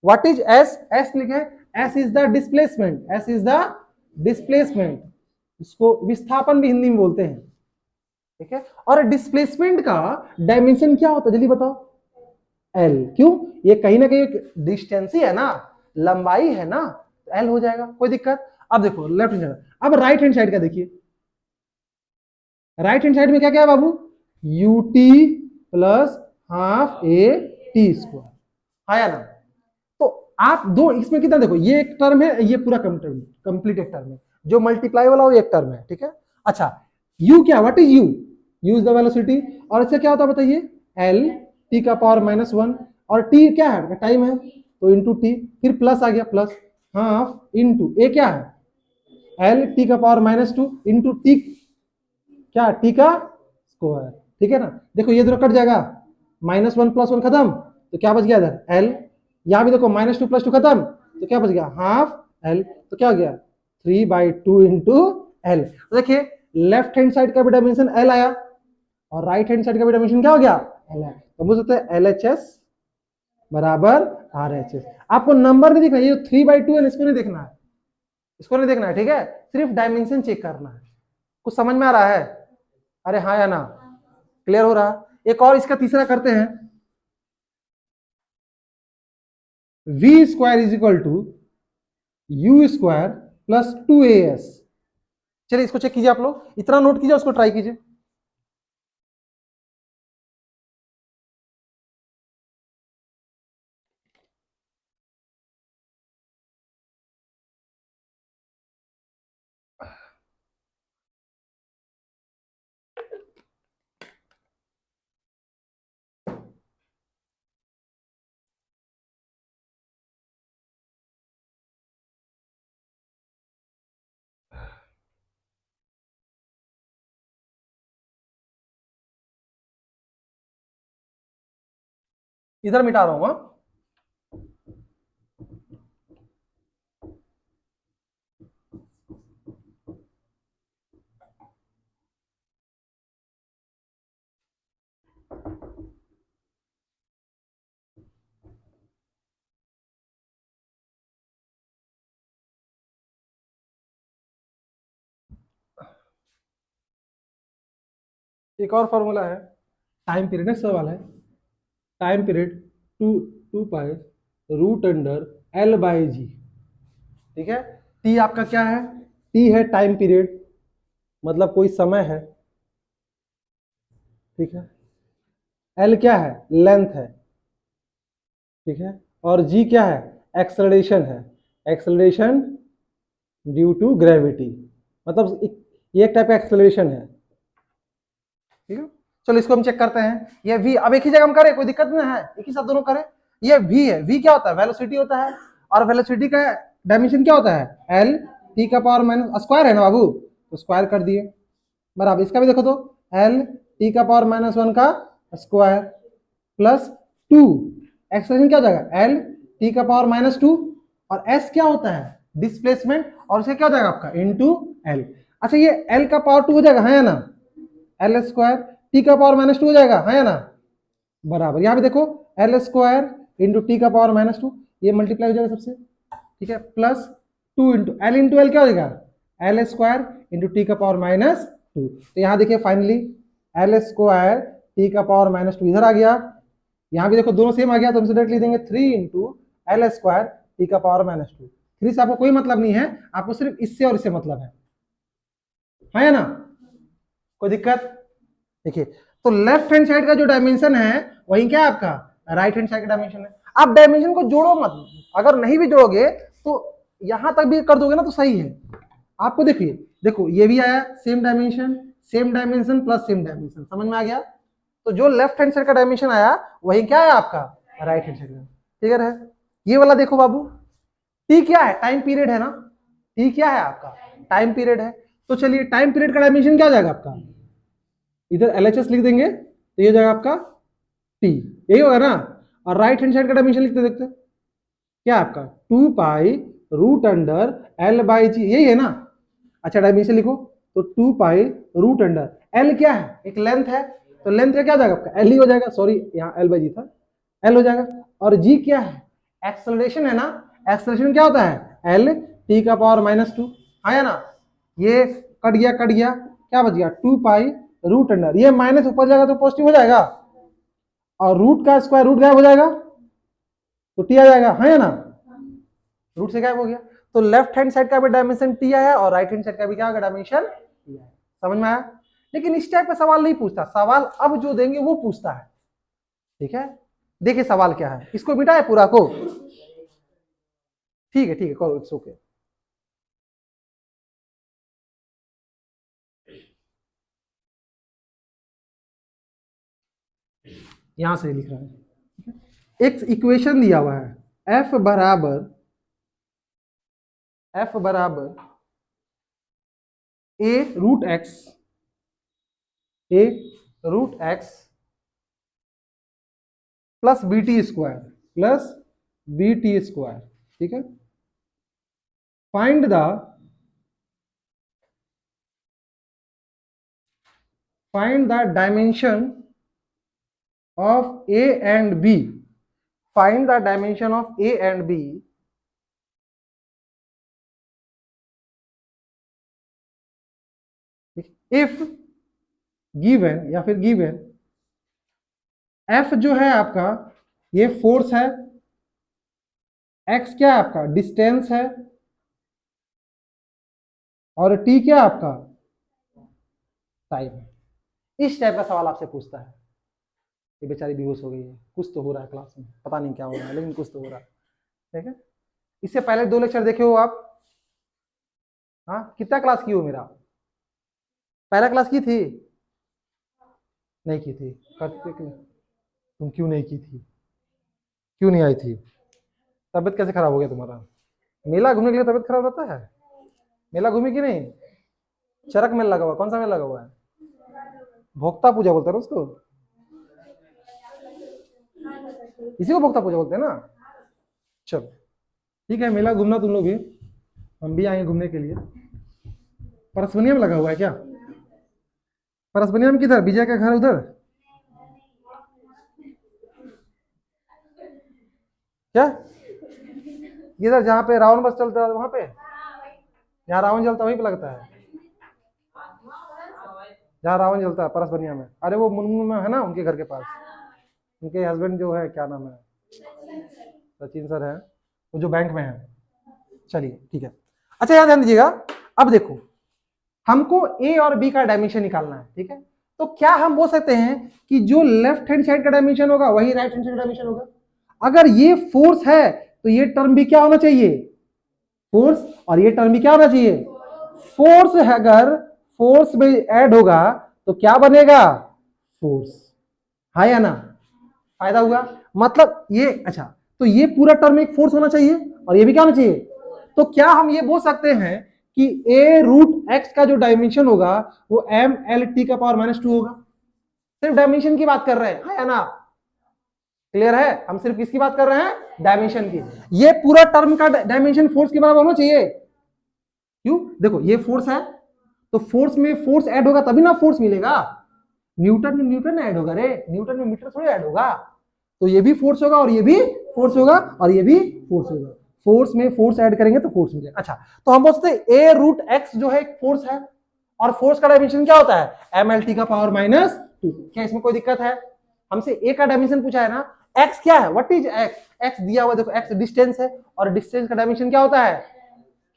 what is S, S लिखे S is the displacement, S is the displacement, इसको विस्थापन भी हिंदी में बोलते हैं, ठीक है। और डिस्प्लेसमेंट का डायमेंशन क्या होता है जल्दी बताओ एल, क्यों, ये कहीं ना कहीं डिस्टेंस ही है ना, लंबाई है ना, तो एल हो जाएगा, कोई दिक्कत। अब देखो लेफ्ट हैंड साइड, अब राइट हैंड साइड का देखिए, राइट हैंड साइड में क्या क्या है बाबू, U T plus half A T square, आया ना। तो आप दो इसमें कितना देखो, ये एक टर्म है, ये पूरा कंप्लीट एक टर्म है, जो मल्टीप्लाई वाला वो एक टर्म है, ठीक है। अच्छा u क्या, what is u is the velocity, और इससे क्या होता है बताइए एल टी का पावर -1, और t क्या है टाइम है, तो इंटू टी, फिर प्लस आ गया प्लस हाफ इंटू ए क्या है एल टी का पावर -2 इंटू टी क्या टी का स्क्वायर, ठीक है ना। देखो ये दोनों कट जाएगा, -1 + 1 खत्म, तो क्या बच गया इधर एल, यहां भी देखो -2 + 2 खत्म, तो क्या बच गया हाफ एल, तो क्या हो गया 3/2 इंटू एल। तो देखिए लेफ्ट हैंड साइड का भी डायमेंशन एल आया, और राइट हैंड साइड का भी डायमेंशन क्या हो गया एल आया, तो बोल सकते हैं एल एच एस बराबर RHS। आपको नंबर नहीं दिखना, ये 3/2 है, इसको नहीं देखना है, इसको नहीं देखना है, ठीक है, सिर्फ डायमेंशन चेक करना है। कुछ समझ में आ रहा है? अरे हाँ या ना? क्लियर हो रहा? एक और इसका तीसरा करते हैं, V square is equal to U square plus 2AS। चलिए इसको चेक कीजिए, आप लोग इतना नोट कीजिए, उसको ट्राई कीजिए। इधर मिटा रहा हूं, हाँ? एक और फॉर्मूला है, टाइम पीरियड है, सवाल है, time period two two pi root under L/G। ठीक है, टी आपका क्या है? टी है टाइम पीरियड, मतलब कोई समय है, ठीक है। एल क्या है? लेंथ है, ठीक है। और जी क्या है? एक्सेलरेशन है, एक्सेलरेशन ड्यू टू ग्रेविटी, मतलब ये एक टाइप का एक्सेलरेशन है, ठीक है। चलो इसको हम चेक करते हैं। ये v, अब एक ही जगह हम करें, कोई दिक्कत नहीं है, एक ही साथ दोनों करें। ये v है, v क्या होता है? वेलोसिटी होता है, और वेलोसिटी का डायमेंशन क्या होता है? l t का पावर माइनस स्क्वायर है ना बाबू, तो स्क्वायर कर दिए, बराबर। इसका भी देखो तो l t का पावर -1 का स्क्वायर प्लस 2, एक्सप्रेशन क्या हो जाएगा? l t का पावर -2, और s क्या होता है? डिस्प्लेसमेंट, और इसे क्या हो जाएगा आपका? Into l। अच्छा ये l का पावर 2 हो जाएगा, है ना? एल स्क्वायर टी का पावर -2 हो जाएगा, है ना? बराबर, यहां पे देखो एल स्क्वायर इंटू टी का पावर -2, ये मल्टीप्लाई हो जाएगा सबसे, ठीक है, प्लस 2 इंटू एल क्या हो जाएगा? एल स्क्वायर इंटू टी का पावर -2। तो यहां देखिए फाइनली एल स्क्वायर टी का पावर -2 इधर आ गया, यहां भी देखो दोनों सेम आ गया, तो हम डायरेक्ट लिख देंगे 3 इंटू एल स्क्वायर टी का पावर -2। 3 से आपको कोई मतलब नहीं है, आपको सिर्फ इससे और इससे मतलब है ना? कोई दिक्कत? देखिए, तो लेफ्ट हैंड साइड का जो डायमेंशन है वही क्या है आपका? राइट हैंड साइड का डायमेंशन है। आप डायमेंशन को जोड़ो मत, अगर नहीं भी जोड़ोगे तो यहां तक भी कर दोगे ना तो सही है। आपको देखिए, देखो ये भी आया same dimension plus same dimension, समझ में आ गया? तो जो लेफ्ट हैंड साइड का डायमेंशन आया वही क्या है आपका? राइट हैंड साइड का। क्लियर है? ये वाला देखो बाबू, टी क्या है? टाइम पीरियड है ना? टी क्या है आपका? टाइम पीरियड है। तो चलिए टाइम पीरियड का डायमेंशन क्या हो जाएगा आपका? इधर LHS लिख देंगे तो ये जाएगा आपका टी, यही होगा ना? और राइट हैंड साइड का डायमेंशन लिखते देखते क्या आपका? 2 पाई रूट अंडर L/G, यही है ना? अच्छा डायमेंशन लिखो, तो 2 पाई रूट अंडर L क्या है? एक लेंथ है, तो लेंथ का क्या हो जाएगा आपका? L ही हो जाएगा, सॉरी यहाँ L/G था, L हो जाएगा। और G क्या है? एक्सेलरेशन है ना? एक्सेलरेशन क्या होता है? L t का पावर -2, है ना? ये कट गया, क्या बच गया? 2 पाई रूट अंडर, ये माइनस ऊपर जाएगा तो पॉजिटिव हो जाएगा, और रूट का स्क्वायर रूट गायब हो जाएगा तो टी आ जाएगा, है ना? रूट से गायब हो गया। तो लेफ्ट हैंड साइड का भी डायमेंशन टी है और राइट हैंड साइड का भी क्या होगा? डायमेंशन टी है। समझ में आया? लेकिन इस टाइप का सवाल नहीं पूछता, सवाल अब जो देंगे वो पूछता है, ठीक है। देखिए सवाल क्या है, इसको मिटा है पूरा को, ठीक है करो, इट्स ओके। यहां से लिख रहा है, एक इक्वेशन दिया हुआ है, एफ बराबर A root X plus B T square, ठीक है। Find the dimension of A and B find the dimension of A and B if given, या फिर गिवन एफ जो है आपका ये फोर्स है, एक्स क्या है आपका डिस्टेंस है, और टी क्या है आपका टाइम है। इस टाइप का सवाल आपसे पूछता है। ये बेचारी बेहोश हो गई है, कुछ तो हो रहा है क्लास में, पता नहीं क्या हो रहा है लेकिन कुछ तो हो रहा है। ठीक है, इससे पहले 2 लेक्चर देखे हो आप? हाँ, कितना क्लास की हो मेरा? पहला क्लास की थी? नहीं की थी? तुम क्यों नहीं की थी? क्यों नहीं आई थी? तबियत कैसे खराब हो गया तुम्हारा? मेला घूमने के लिए तबियत खराब रहता है? मेला घूमी कि नहीं? चरक मेला लगा हुआ, कौन सा मेला लगा हुआ है? भोक्ता पूजा बोलते हैं ना उसको, इसी को भोक्ता पूजा बोलते हैं ना। चलो ठीक है, मेला घूमना तुम लोग भी, हम भी आएंगे घूमने के लिए। परसवनिया में लगा हुआ है क्या? परसवनिया में किधर? विजय का घर उधर क्या? इधर जहाँ पे रावण बस चलता है वहां पे, जहाँ रावण जलता है वहीं पे लगता है, जहाँ रावण जलता है परसवनिया में। अरे वो मुनमुन में है ना, उनके घर के पास, उनके हस्बैंड जो है, क्या नाम है, सचिन सर है, वो जो बैंक में है। चलिए ठीक है, अच्छा यहाँ ध्यान दीजिएगा। अब देखो, हमको ए और बी का डायमेंशन निकालना है, ठीक है। तो क्या हम बोल सकते हैं कि जो लेफ्ट हैंड साइड का डायमेंशन होगा वही राइट हैंड साइड का डायमेंशन होगा? अगर ये फोर्स है तो ये टर्म भी क्या होना चाहिए? फोर्स। और ये टर्म भी क्या होना चाहिए? फोर्स है। अगर फोर्स में ऐड होगा तो क्या बनेगा? फोर्स। हाँ या ना? फायदा हुआ मतलब ये। अच्छा, तो ये पूरा टर्म एक फोर्स होना चाहिए और ये भी क्या होना चाहिए? तो क्या हम ये बोल सकते हैं कि ए रूट एक्स का जो डायमेंशन होगा वो एम एल टी का पावर -2 होगा? सिर्फ डायमेंशन की बात कर रहे हैं, हाँ या ना? क्लियर है? हम सिर्फ किसकी बात कर रहे हैं? डायमेंशन की। ये पूरा टर्म का डायमेंशन फोर्स के बराबर होना चाहिए। क्यों? देखो ये फोर्स है, तो फोर्स में फोर्स ऐड होगा तभी ना फोर्स मिलेगा। न्यूटन में न्यूटन ऐड होगा रे, न्यूटन में मीटर थोड़ी ऐड होगा। तो ये भी फोर्स होगा और ये भी फोर्स होगा और ये भी फोर्स होगा। फोर्स में फोर्स ऐड करेंगे तो फोर्स मिलेगा। अच्छा, तो हम बोलते हैं ए रूट एक्स जो है एक फोर्स है, और फोर्स का डायमेंशन क्या होता है? एम एल टी का पावर -2। क्या इसमें कोई दिक्कत है? हमसे ए का डायमेंशन पूछा है ना। एक्स क्या है? What is x? एक्स दिया हुआ, देखो एक्स डिस्टेंस है, और डिस्टेंस का डायमेंशन क्या होता है?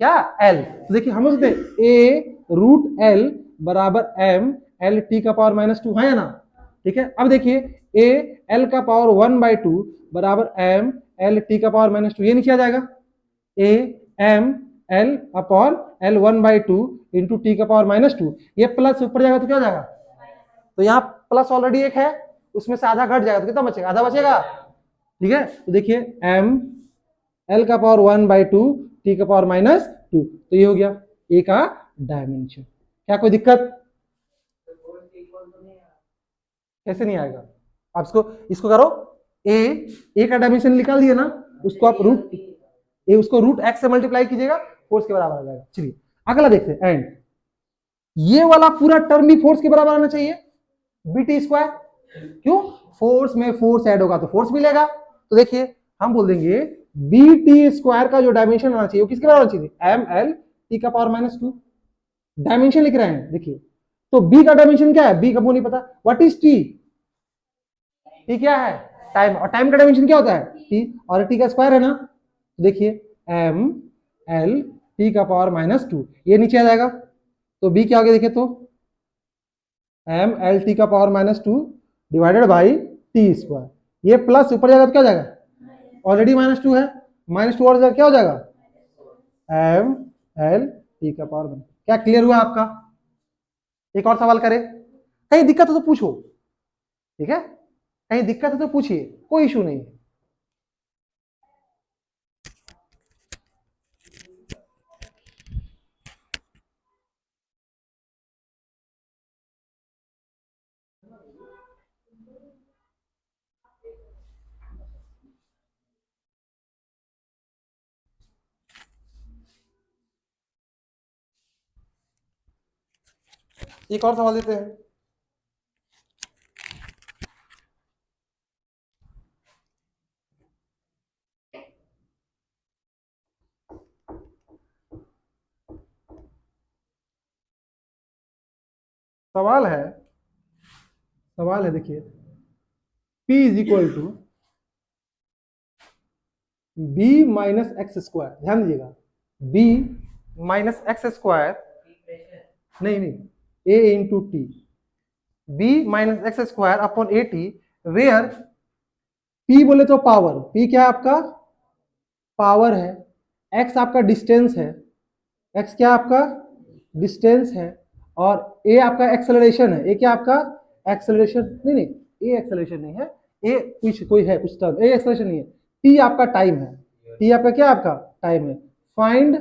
क्या? एल। तो देखिए हम बोलते हैं ए रूट एल बराबर एम एल टी का पावर -2, है ना? ठीक है, अब देखिए ए एल का पावर 1/2 बराबर एम एल टी का पावर -2, ये नीचे आ जाएगा। A m l upon l 1/2 into t का पावर -2, ये प्लस ऊपर जाएगा तो क्या हो जाएगा? तो यहाँ प्लस ऑलरेडी एक है, उसमें से आधा घट जाएगा तो कितना बचेगा? आधा बचेगा। ठीक है, तो देखिए एम एल का पावर 1/2 टी का पावर -2, तो ये हो गया ए का डायमेंशन। क्या कोई दिक्कत? कैसे नहीं आएगा? आप इसको करो, ए का डायमेंशन निकाल दिए ना, उसको आप उसको रूट एक्स से मल्टीप्लाई कीजिएगा, फोर्स के बराबर आ जाएगा। चलिए अगला देखते हैं। एंड ये वाला पूरा टर्म भी फोर्स के बराबर आना चाहिए, बीटी स्क्वायर। क्यों? फोर्स में फोर्स ऐड होगा तो फोर्स मिलेगा। तो देखिए हम बोल देंगे बी टी स्क्वायर का जो डायमेंशन आना चाहिए वो किसके बराबर चाहिए? एम एल टी का पावर -2। डायमेंशन लिख रहे हैं, देखिए तो बी का डायमेंशन क्या है? बी का वो नहीं पता। What is T? टी क्या है? टाइम। और टाइम का डायमेंशन क्या होता है? टी, और टी का स्क्वायर है ना। तो देखिए एम एल टी का पावर -2, ये नीचे आ जाएगा। तो बी क्या हो गया? देखिए तो एम एल टी का power -2 divided by T square, ये प्लस ऊपर जाएगा तो क्या हो जाएगा? ऑलरेडी -2 है, -2 और क्या हो जाएगा? एम एल टी का पावर -। क्या क्लियर हुआ आपका? एक और सवाल करें, कहीं दिक्कत हो तो पूछो, ठीक है? कहीं दिक्कत है तो पूछिए, कोई इशू नहीं है। एक और सवाल देते हैं। सवाल है देखिए, P is equal to B minus X square, ध्यान दीजिएगा, बी माइनस एक्स स्क्वायर, नहीं A into T, B minus X square upon A T, where P बोले तो पावर, पी क्या है आपका, पावर है, एक्स आपका डिस्टेंस है, एक्स क्या आपका डिस्टेंस है, और ए आपका एक्सेलरेशन है, ए क्या आपका एक्सेलरेशन, नहीं ए एक्सेलरेशन नहीं है, ए कोई है कुछ टर्म, ए एक्सेलरेशन नहीं है, टी आपका टाइम है, टी आपका क्या आपका टाइम है, find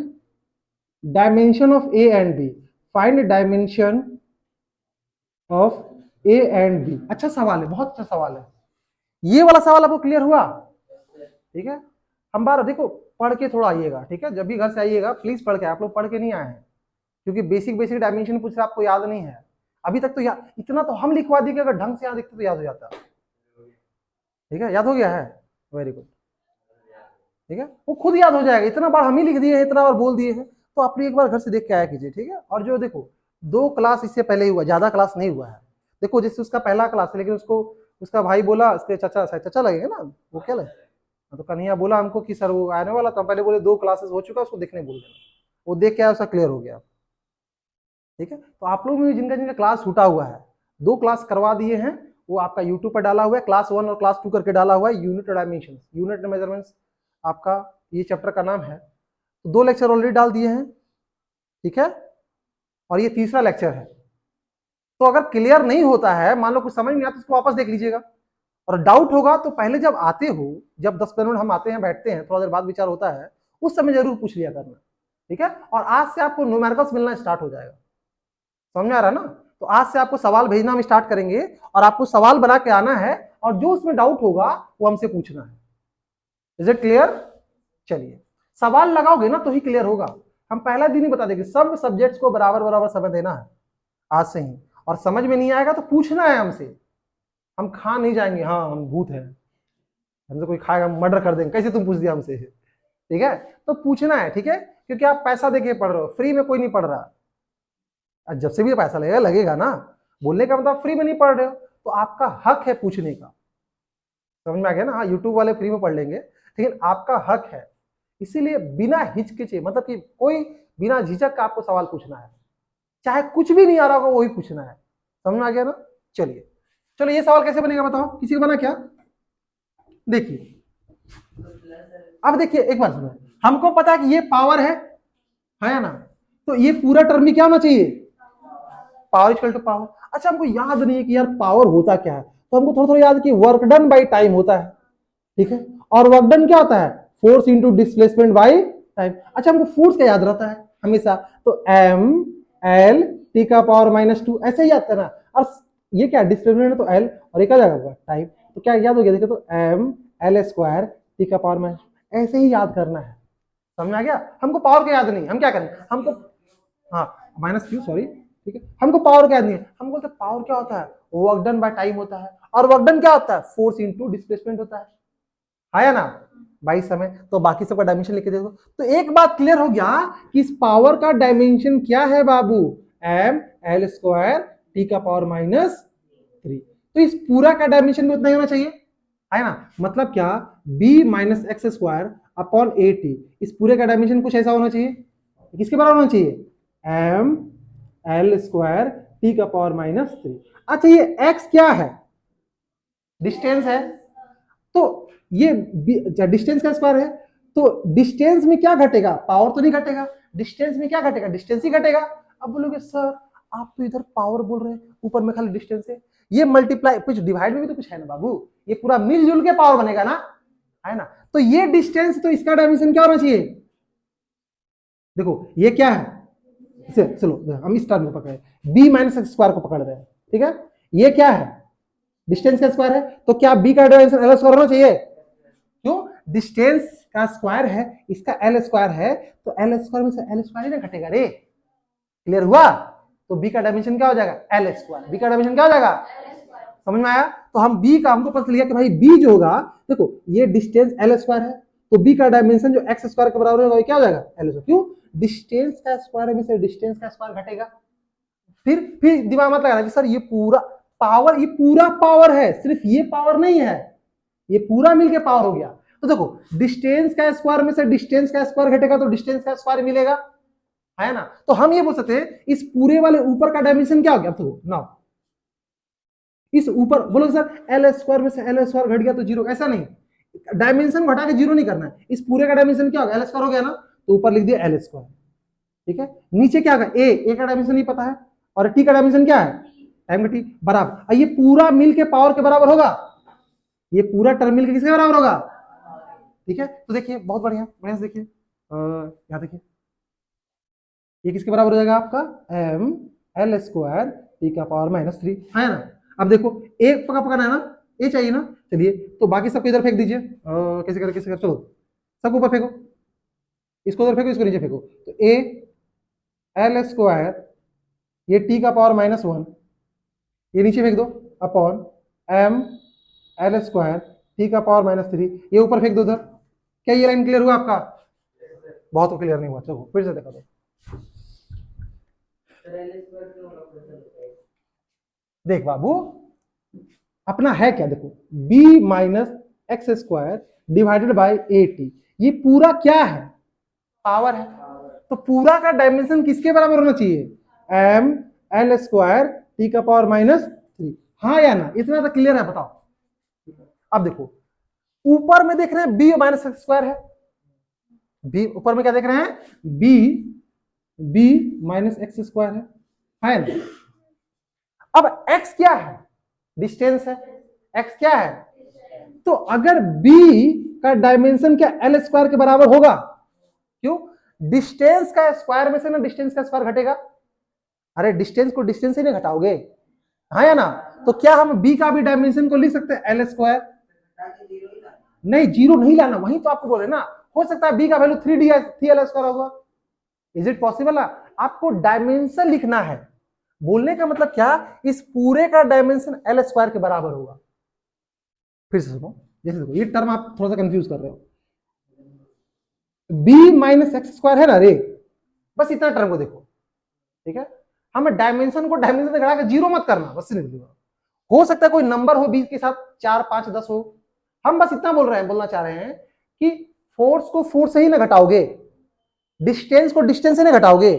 dimension of A and B, find dimension of A and b. अच्छा सवाल है, बहुत अच्छा सवाल है, ये वाला सवाल आपको क्लियर हुआ, ठीक है। हम बार देखो पढ़ के थोड़ा आइएगा, ठीक है, जब भी घर से आइएगा प्लीज पढ़ के, आप लोग पढ़ के नहीं आए हैं, क्योंकि बेसिक डायमेंशन पूछ रहे आपको याद नहीं है अभी तक, तो याद इतना तो हम लिखवा दिए कि अगर ढंग से यहाँ देखते तो याद हो जाता, ठीक है, याद हो गया है, वेरी गुड, ठीक है, वो खुद याद हो जाएगा, इतना बार हम ही लिख दिए हैं, इतना बार बोल दिए हैं, तो आप एक बार घर से देख के आया कीजिए, ठीक है। और जो देखो 2 क्लास इससे पहले ही हुआ, ज्यादा क्लास नहीं हुआ है, देखो जैसे उसका पहला क्लास है, लेकिन उसको उसका भाई बोला, उसके चाचा लगेगा ना, वो क्या लगे, तो कन्हैया बोला हमको कि सर वो आने वाला, तो पहले बोले 2 क्लासेस हो चुका, उसको देखने बोल देना, वो देख के आया, उसका क्लियर हो गया, ठीक है। तो आप लोग में जिनका जिनका क्लास छूटा हुआ है, 2 क्लास करवा दिए हैं, वो आपका यूट्यूब पर डाला हुआ है, क्लास 1 और क्लास 2 करके डाला हुआ है, यूनिट डायमेंशन, यूनिट मेजरमेंट्स आपका ये चैप्टर का नाम है, तो 2 लेक्चर ऑलरेडी डाल दिए हैं, ठीक है, और ये तीसरा लेक्चर है। तो अगर क्लियर नहीं होता है, मान लो कुछ समझ नहीं आता, तो उसको वापस देख लीजिएगा, और डाउट होगा तो पहले जब आते हो, जब 10 मिनट हम आते हैं, बैठते हैं, थोड़ा देर बाद विचार होता है, उस समय जरूर पूछ लिया करना, ठीक है। और आज से आपको न्यूमेरिकल्स मिलना स्टार्ट हो जाएगा, समझ में आ रहा है ना, तो आज से आपको सवाल भेजना हम स्टार्ट करेंगे, और आपको सवाल बना के आना है, और जो उसमें डाउट होगा वो हमसे पूछना है, इज इट क्लियर। चलिए, सवाल लगाओगे ना तो ही क्लियर होगा, हम पहला दिन ही बता देंगे, सब सब्जेक्ट्स को बराबर बराबर समय देना है आज से ही, और समझ में नहीं आएगा तो पूछना है हमसे, हम खा नहीं जाएंगे, हाँ हम भूत हैं, हमसे कोई खाएगा मर्डर कर देंगे, कैसे तुम पूछ दिया हमसे, ठीक है, तो पूछना है, ठीक है, क्योंकि आप पैसा देके पढ़ रहे हो, फ्री में कोई नहीं पढ़ रहा, जब से भी पैसा लगेगा लगेगा ना, बोलने का मतलब फ्री में नहीं पढ़ रहे हो, तो आपका हक है पूछने का, समझ में आ गया ना। हाँ यूट्यूब वाले फ्री में पढ़ लेंगे, लेकिन आपका हक है, इसीलिए बिना हिचकिचे, मतलब कि कोई बिना झिझक का आपको सवाल पूछना है, चाहे कुछ भी नहीं आ रहा होगा वही पूछना है, समझ में आ गया ना। चलिए चलो, ये सवाल कैसे बनेगा बताओ, किसी को बना क्या, देखिए अब देखिए एक बार सुनो, हमको पता है कि ये पावर है ना, तो ये पूरा टर्म भी क्या होना चाहिए, पावर इक्वल टू पावर। अच्छा हमको याद नहीं है कि यार पावर होता क्या है, तो हमको थोड़ा थोड़ा याद कि वर्क डन बाई टाइम होता है, ठीक है, और वर्क डन क्या होता है, force into displacement by time. अच्छा हमको फोर्स क्या याद रहता है हमेशा, तो एम एल टी का पावर -2, ऐसे ही याद करना, और ये क्या डिस्प्लेसमेंट है तो एल, और ये क्या जाएगा टाइम, तो क्या याद हो गया, देखो तो एम एल स्क्वायर टी का पावर -, ऐसे ही याद करना है, समझ में आ गया। हमको पावर का याद नहीं, हम क्या करें, हमको हाँ -q सॉरी, ठीक है, हमको पावर क्या याद नहीं है, हम बोलते पावर क्या होता है, वर्क डन बाय टाइम होता है, और वर्क डन क्या होता है, फोर्स इंटू डिस्प्लेसमेंट होता है ना भाई समय, तो बाकी सबका डायमेंशन लिख के देखो, तो एक बात क्लियर हो गया कि इस पावर का डायमेंशन क्या है बाबू, एम एल स्क्वायर टी का पावर -3, तो इस पूरा का डायमेंशन भी उतना ही होना चाहिए, है ना, मतलब क्या, b minus X square upon A T, इस पूरे का डायमेंशन कुछ ऐसा होना चाहिए, किसके बराबर होना चाहिए, एम एल स्क्वायर टी का पावर -3। अच्छा ये x क्या है, डिस्टेंस है, तो ये डिस्टेंस का स्क्वायर है, तो डिस्टेंस में क्या घटेगा, पावर तो नहीं घटेगा, डिस्टेंस में क्या घटेगा, डिस्टेंस ही घटेगा। अब बोलोगे सर आप तो इधर पावर बोल रहे हैं, ऊपर में खाली डिस्टेंस है, ये मल्टीप्लाई कुछ डिवाइड में भी तो कुछ है ना बाबू, ये पूरा मिलजुल के पावर बनेगा ना, है ना, तो ये डिस्टेंस, तो इसका डायमेंशन क्या होना चाहिए, देखो ये क्या है, चलो हम इस टर्म में पकड़े, b माइनस एक्स स्क्वायर को पकड़ रहे हैं, ठीक है, ये क्या है, डिस्टेंस का स्क्वायर है, तो क्या b का डायमेंशन एल स्क्वायर होना चाहिए, क्यों, डिस्टेंस का स्क्वायर है, इसका एल स्क्वायर है, तो एल स्क्वायर में से एल स्क्वायर ही ना घटेगा रे, क्लियर हुआ, तो b का डायमेंशन क्या हो जाएगा, एल स्क्वायर, b का डायमेंशन क्या हो जाएगा, समझ में आया, तो हम b का, हमको पता चल गया कि भाई b जो होगा, देखो ये डिस्टेंस एल स्क्वायर है, तो b का डायमेंशन जो एक्स स्क्वायर के बराबर होगा क्या हो जाएगा, एल स्क्वायर, क्यों, डिस्टेंस का स्क्वायर में से डिस्टेंस का स्क्वायर घटेगा, फिर दिमाग मत लगाना कि सर ये पूरा पावर है, सिर्फ ये पावर नहीं है, ये पूरा मिलके पावर हो गया। तो देखो डिस्टेंस का स्क्वायर में से डिस्टेंस का स्क्वायर घटेगा तो डिस्टेंस का स्क्वायर मिलेगा, है ना। तो हम ये बोल सकते हैं इस पूरे वाले ऊपर का डायमेंशन क्या हो गया। तो ना इस ऊपर बोलो सर एल स्क्वायर में से एल स्क्वायर घट गया तो जीरो, ऐसा नहीं, डायमेंशन घटा के जीरो नहीं करना है। इस पूरे का डायमेंशन क्या हो गया, एल स्क्वायर हो गया ना, तो ऊपर लिख दिया एल स्क्वायर, ठीक है। नीचे क्या होगा, ए का डायमेंशन नहीं पता है और टी का डायमेंशन क्या है, टाइम का टी बराबर, ये पूरा मिल के पावर के बराबर होगा, ये पूरा टर्म मिल के किसके बराबर होगा, ठीक है। तो देखिए बहुत बढ़िया बढ़िया से देखिए, यहाँ देखिए ये किसके बराबर हो जाएगा आपका, एम एल स्क्वायर टी का पावर -3, है ना। अब देखो एक पकड़ना है ना, ए चाहिए ना, चलिए तो बाकी सबको इधर फेंक दीजिए, कैसे कर चलो सबको ऊपर फेंको, इसको उधर फेंको, इसको नीचे फेंको। तो ए एल स्क्वायर ये टी का पावर -1, ये नीचे फेंक दो, upon m l square t का पावर -3, ये ऊपर फेंक दो उधर। क्या ये लाइन क्लियर हुआ आपका, बहुत क्लियर नहीं हुआ, चलो फिर से देखा दो। देख बाबू अपना है क्या, देखो b minus X square divided by A T, ये पूरा क्या है, पावर है। तो पूरा का डायमेंशन किसके बराबर होना चाहिए, एम एल स्क्वायर टी का पावर -3, हाँ या ना, इतना तो क्लियर है, बताओ। अब देखो ऊपर में देख रहे हैं b माइनस एक्स स्क्वायर है, b ऊपर में क्या देख रहे हैं, b माइनस एक्स स्क्वायर है ना। अब x क्या है, डिस्टेंस है, x क्या है, तो अगर b का डायमेंशन क्या एल स्क्वायर के बराबर होगा, क्यों, डिस्टेंस का स्क्वायर में से ना डिस्टेंस का स्क्वायर घटेगा, अरे डिस्टेंस को डिस्टेंस से नहीं घटाओगे, हाँ या ना। तो क्या हम b का भी डायमेंशन को लिख सकते हैं एल स्क्वायर, नहीं जीरो नहीं लाना, वही तो आपको बोले ना, हो सकता है b का वैल्यू 3 एल स्क्वायर होगा, इज इट पॉसिबल, आपको डायमेंशन लिखना है। बोलने का मतलब क्या, इस पूरे का डायमेंशन एल स्क्वायर के बराबर होगा। फिर से सुनो, जैसे देखो ये टर्म आप थोड़ा सा कंफ्यूज कर रहे हो, b माइनस एक्स स्क्वायर है ना रे, बस इतना टर्म को देखो, ठीक है। हमें डायमेंशन को डायमेंशन से घटा के जीरो मत करना, बस हो सकता है कोई नंबर हो 20 के साथ 4 5 10 हो, हम बस इतना बोलना चाह रहे हैं कि फोर्स को फोर्स से ही ना घटाओगे, डिस्टेंस को डिस्टेंस से नहीं घटाओगे।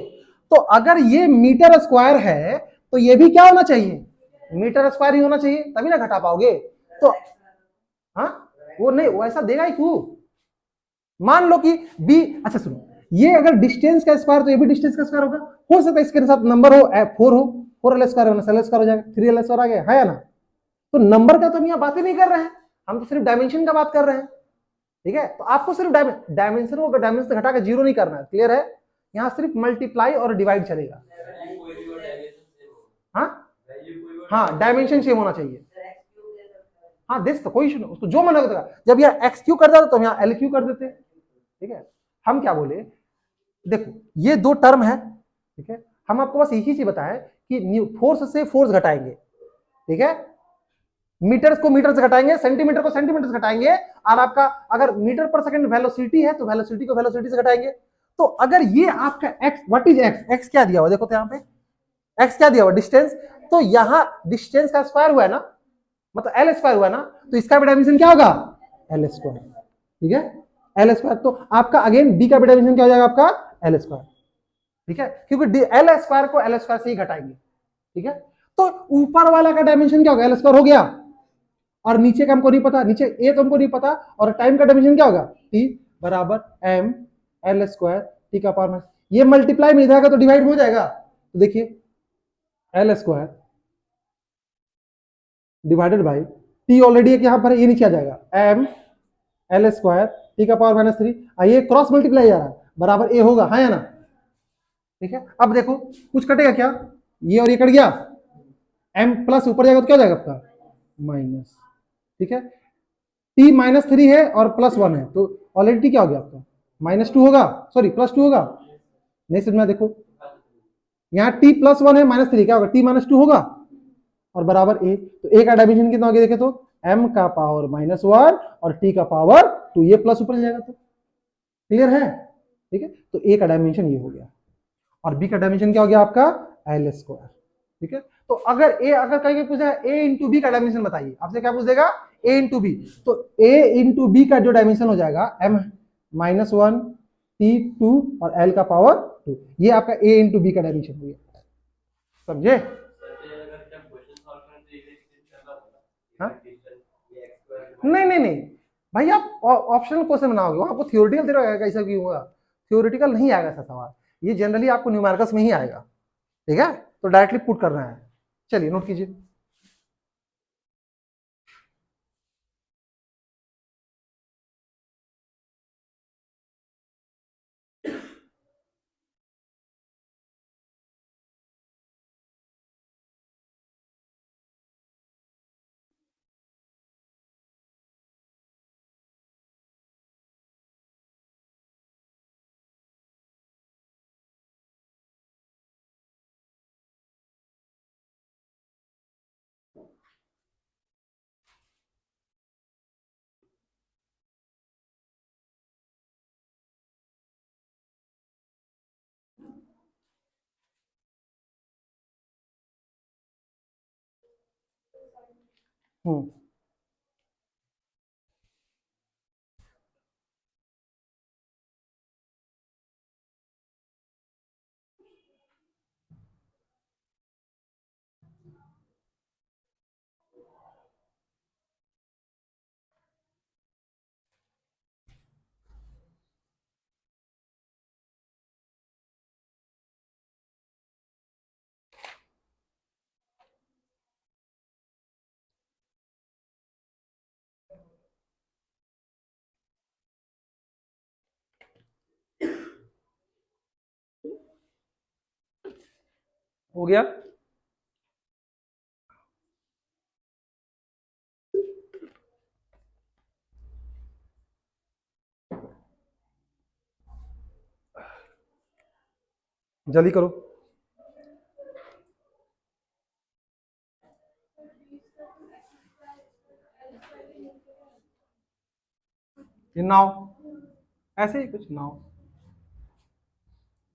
तो अगर ये मीटर स्क्वायर है तो ये भी क्या होना चाहिए, मीटर स्क्वायर ही होना चाहिए, तभी ना घटा पाओगे। तो हाँ वो नहीं, वो ऐसा देगा ही क्यों, मान लो कि b, अच्छा सुनो, ये अगर डिस्टेंस का स्क्वायर तो ये भी डिस्टेंस का स्क्वायर होगा, हो सकता है इसके साथ नंबर हो 4 एल स्क्वायर होना, एल स्क्वायर हो जाएगा, 3 एल स्क्वायर आ गया, है या ना। तो नंबर का तो हम यहाँ बात ही नहीं कर रहे हैं, हम तो सिर्फ डायमेंशन का बात कर रहे हैं, ठीक है। तो आपको सिर्फ डायमेंशन को डायमेंशन से घटा के जीरो नहीं करना है, क्लियर है, यहाँ सिर्फ मल्टीप्लाई और डिवाइड चलेगा, हाँ डायमेंशन सेम होना चाहिए, हाँ देख तो कोई इशू नहीं, उसको जो मन लगता है, जब यहाँ एक्स क्यू कर देता तो हम यहाँ एल क्यू कर देते, ठीक है। हम क्या बोले, देखो ये दो टर्म है, ठीक है, हम आपको बस एक ही चीज बताएं कि फोर्स से फोर्स घटाएंगे, ठीक है, मीटर को मीटर से घटाएंगे, सेंटीमीटर को सेंटीमीटर से घटाएंगे, और आपका अगर मीटर पर सेकंड वेलोसिटी है तो वेलोसिटी को वेलोसिटी से घटाएंगे। तो अगर ये आपका x, what is x, x क्या दिया हुआ देखो, तो यहाँ पे एक्स क्या दिया हुआ, डिस्टेंस, तो यहाँ डिस्टेंस का स्क्वायर हुआ है ना, मतलब एल स्क्वायर हुआ ना, तो इसका भी डायमेंशन क्या होगा, एल स्क्वायर, ठीक है, एल स्क्वायर। तो आपका अगेन बी का भी डायमेंशन क्या हो जाएगा, आपका एल स्क्वायर, ठीक है, क्योंकि एल स्क्वायर को एल स्क्वायर से ही घटाएंगे, ठीक है। तो ऊपर वाला का डायमेंशन क्या होगा, एल स्क्वायर हो गया, और नीचे का हमको नहीं पता, नीचे ए तो हमको नहीं पता, और टाइम का डायमेंशन क्या होगा, टी बराबर एम एल स्क्वायर टी का पावर, ये मल्टीप्लाई में जाएगा तो डिवाइड हो जाएगा, तो देखिए L square divided by T already एक यहां पर, ये नीचे आ जाएगा एम एल स्क्वायर टी का पावर -3, ये क्रॉस मल्टीप्लाई आ रहा है, बराबर ए होगा, है या ना, ठीक है। अब देखो कुछ कटेगा क्या, ये और ये कट गया, एम प्लस ऊपर जाएगा तो क्या हो जाएगा आपका माइनस, ठीक है। टी -3 है और +1 है, तो ऑलरेडी टी क्या हो गया आपका -2 होगा, सॉरी +2 होगा, नहीं समझ में, देखो यहाँ टी +1 है, -3 क्या होगा, टी -2 होगा, और बराबर ए, तो ए का डायमेंशन कितना हो गया देखे तो m का पावर -1 और t का पावर 2, ये प्लस ऊपर जाएगा, तो क्लियर है, ठीक है। तो ए का डायमेंशन ये हो गया, और बी का डायमेंशन क्या हो गया आपका एल स्क्वायर, ठीक है। तो अगर कहीं पूछा ए इंटू बी का डायमेंशन बताइए, आपसे क्या पूछ देगा, ए इंटू बी। तो ए इंटू बी का जो डायमेंशन हो जाएगा m -1 t2 और l का पावर 2, ये आपका ए इंटू बी का डायमेंशन हो गया, समझे? हाँ? नहीं नहीं नहीं भाई, आप ऑप्शनल क्वेश्चन बनाओगे, वहां आपको थियोरेटिकल दे रहा है, कैसा क्यों होगा, थियोरेटिकल नहीं आएगा ऐसा सवाल, ये जनरली आपको न्यूमेरिकल्स में ही आएगा, ठीक है। तो डायरेक्टली पुट करना है, चलिए नोट कीजिए। हम्म हो गया। जल्दी करो। ये नाव, ऐसे ही कुछ नाव,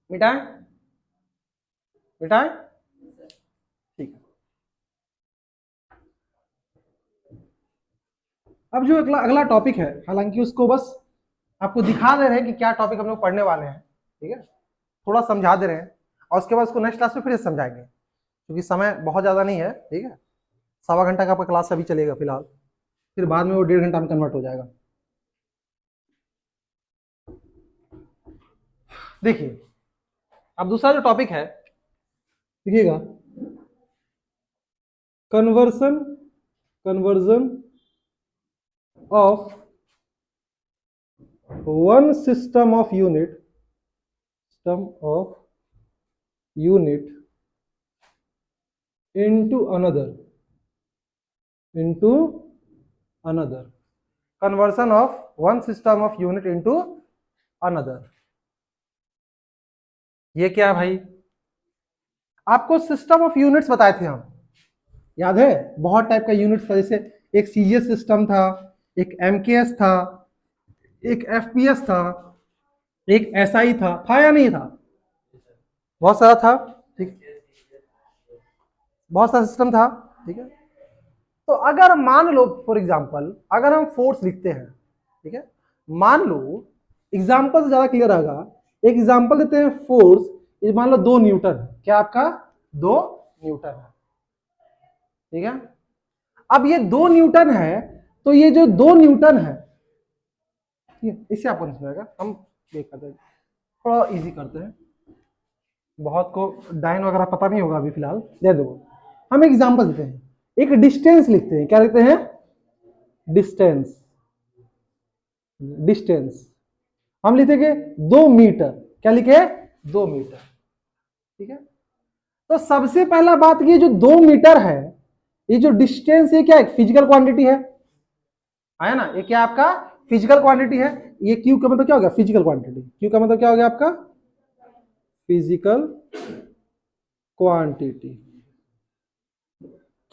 मिटाएं, मिटाएं, ठीक है। अब जो अगला अगला टॉपिक है, हालांकि उसको बस आपको दिखा दे रहे हैं कि क्या टॉपिक हम लोग पढ़ने वाले हैं, ठीक है, थोड़ा समझा दे रहे हैं, और उसके बाद उसको नेक्स्ट क्लास में फिर से समझाएंगे, क्योंकि समय बहुत ज्यादा नहीं है, ठीक है। 1.25 घंटा का आपका क्लास अभी चलेगा फिलहाल, फिर बाद में वो 1.5 घंटा में कन्वर्ट हो जाएगा। देखिए, अब दूसरा जो टॉपिक है, देखिएगा, conversion conversion of one system of unit into another conversion of one system of unit into another। ये क्या है भाई, आपको सिस्टम ऑफ यूनिट्स बताए थे हम, याद है? बहुत टाइप का यूनिट्स था, जैसे एक सीजीएस सिस्टम था, एक एमकेएस था, एक एफपीएस था, एक एसआई था या नहीं था? बहुत सारा था, ठीक, बहुत सारा सिस्टम था, ठीक है। तो अगर मान लो फॉर एग्जांपल, अगर हम फोर्स लिखते हैं, ठीक है, मान लो, एग्जांपल से ज्यादा क्लियर आएगा, एक एग्जांपल देते हैं, फोर्स, ये मान लो 2 न्यूटन, क्या आपका 2 न्यूटन है, ठीक है। अब ये 2 न्यूटन है, तो ये जो 2 न्यूटन है, ठीक है, इससे आपको नहीं समझेगा, हम देख करते हैं, थोड़ा इजी करते हैं, बहुत को डाइन वगैरह पता नहीं होगा अभी फिलहाल, दे दो। हम एग्जांपल देते हैं, एक डिस्टेंस लिखते हैं, क्या लिखते हैं, डिस्टेंस, डिस्टेंस हम लिखेंगे 2 मीटर, क्या लिखे, 2 मीटर, ठीक है। तो सबसे पहला बात, ये जो 2 मीटर है, ये जो डिस्टेंस, ये क्या है, फिजिकल क्वांटिटी है ना, ये क्या आपका फिजिकल क्वांटिटी है, ये क्यू का मतलब क्या हो गया, फिजिकल क्वांटिटी, क्यू का मतलब क्या हो गया आपका, फिजिकल क्वांटिटी।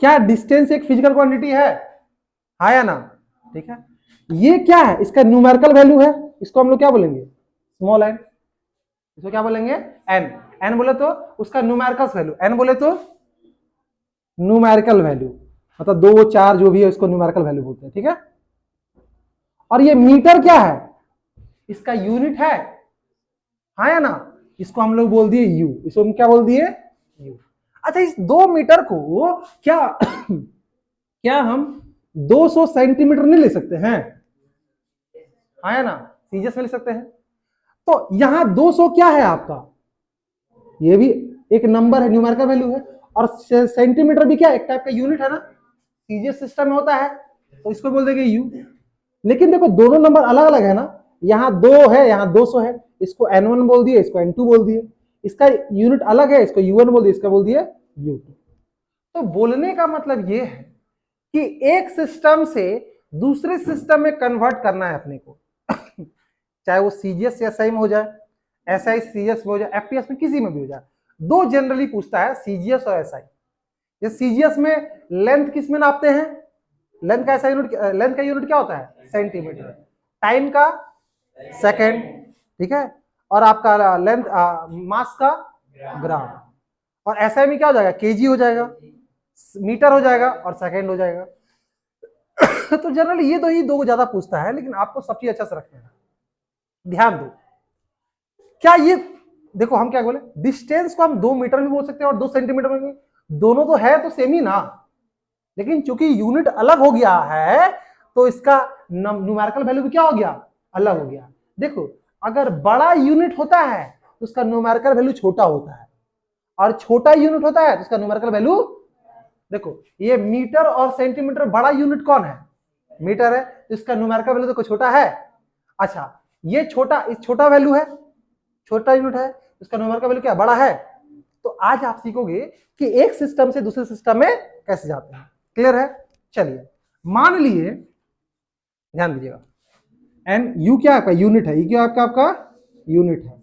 क्या डिस्टेंस एक फिजिकल क्वांटिटी है या ना, ठीक है। ये क्या है, इसका न्यूमेरिकल वैल्यू है, इसको हम लोग क्या बोलेंगे, स्मॉल एन, इसको क्या बोलेंगे, एन, एन बोले तो उसका न्यूमेरिकल वैल्यू, एन बोले तो न्यूमेरिकल वैल्यू, मतलब 2 4 जो भी है इसको न्यूमेरिकल वैल्यू बोलते हैं, ठीक है। और ये मीटर क्या है, इसका यूनिट है, हाँ या ना, इसको हम लोग बोल दिए यू, इसको हम क्या बोल दिए यू। अच्छा, इस 2 मीटर को क्या क्या हम 200 सेंटीमीटर नहीं ले सकते हैं, हाँ या ना, सीजीएस में ले सकते हैं। तो यहां 200 क्या है आपका, ये भी एक नंबर है, न्यूमेरिकल वैल्यू है, और सेंटीमीटर भी क्या एक टाइप का यूनिट है ना, सीजीएस सिस्टम में होता है, तो इसको बोल देंगे यू। लेकिन देखो दोनों नंबर अलग अलग है ना, यहाँ 2 है, यहाँ 200 है, इसको n1 बोल दिए, इसको n2 बोल दिए, इसका यूनिट अलग है, इसको u1 बोल दिए, इसका बोल दिए u2। तो बोलने का मतलब ये है कि एक सिस्टम से दूसरे सिस्टम में कन्वर्ट करना है अपने को चाहे वो सीजीएस या एसआई में हो जाए, एसआई सीजीएस में हो जाए, एफपीएस में किसी में भी हो जाए। दो जनरली पूछता है, सीजीएस और एसआई। ये सीजीएस में लेंथ किस में नापते हैं, लेंथ का ऐसा यूनिट, लेंथ का यूनिट क्या होता है सेंटीमीटर, टाइम का सेकंड, ठीक है, और आपका लेंथ मास का ग्राम। और एसआई में क्या हो जाएगा, केजी हो जाएगा, मीटर हो जाएगा और सेकंड हो जाएगा तो जनरली ये दो ज्यादा पूछता है, लेकिन आपको सब चीज अच्छा से रखना है, ध्यान दो। क्या ये देखो, हम क्या बोले, डिस्टेंस को हम 2 मीटर भी बोल सकते हैं और 2 सेंटीमीटर में भी, दोनों तो है तो सेम ही ना, लेकिन चूंकि यूनिट अलग हो गया है तो इसका न्यूमेरिकल वैल्यू भी क्या हो गया, अलग हो गया। देखो अगर बड़ा यूनिट होता है तो उसका न्यूमेरिकल वैल्यू छोटा होता है, और छोटा यूनिट होता है तो उसका न्यूमेरिकल वैल्यू, देखो ये मीटर और सेंटीमीटर, बड़ा यूनिट कौन है, मीटर है, तो इसका न्यूमेरिकल वैल्यू देखो छोटा है। अच्छा ये छोटा वैल्यू है, छोटा यूनिट है, इसका न्यूमेरिकल वैल्यू क्या बड़ा है। तो आज आप सीखोगे कि एक सिस्टम से दूसरे सिस्टम में कैसे जाते हैं, क्लियर है। चलिए मान लिए, ध्यान दीजिएगा, एन यू क्या आपका यूनिट है, क्या आपका आपका यूनिट है,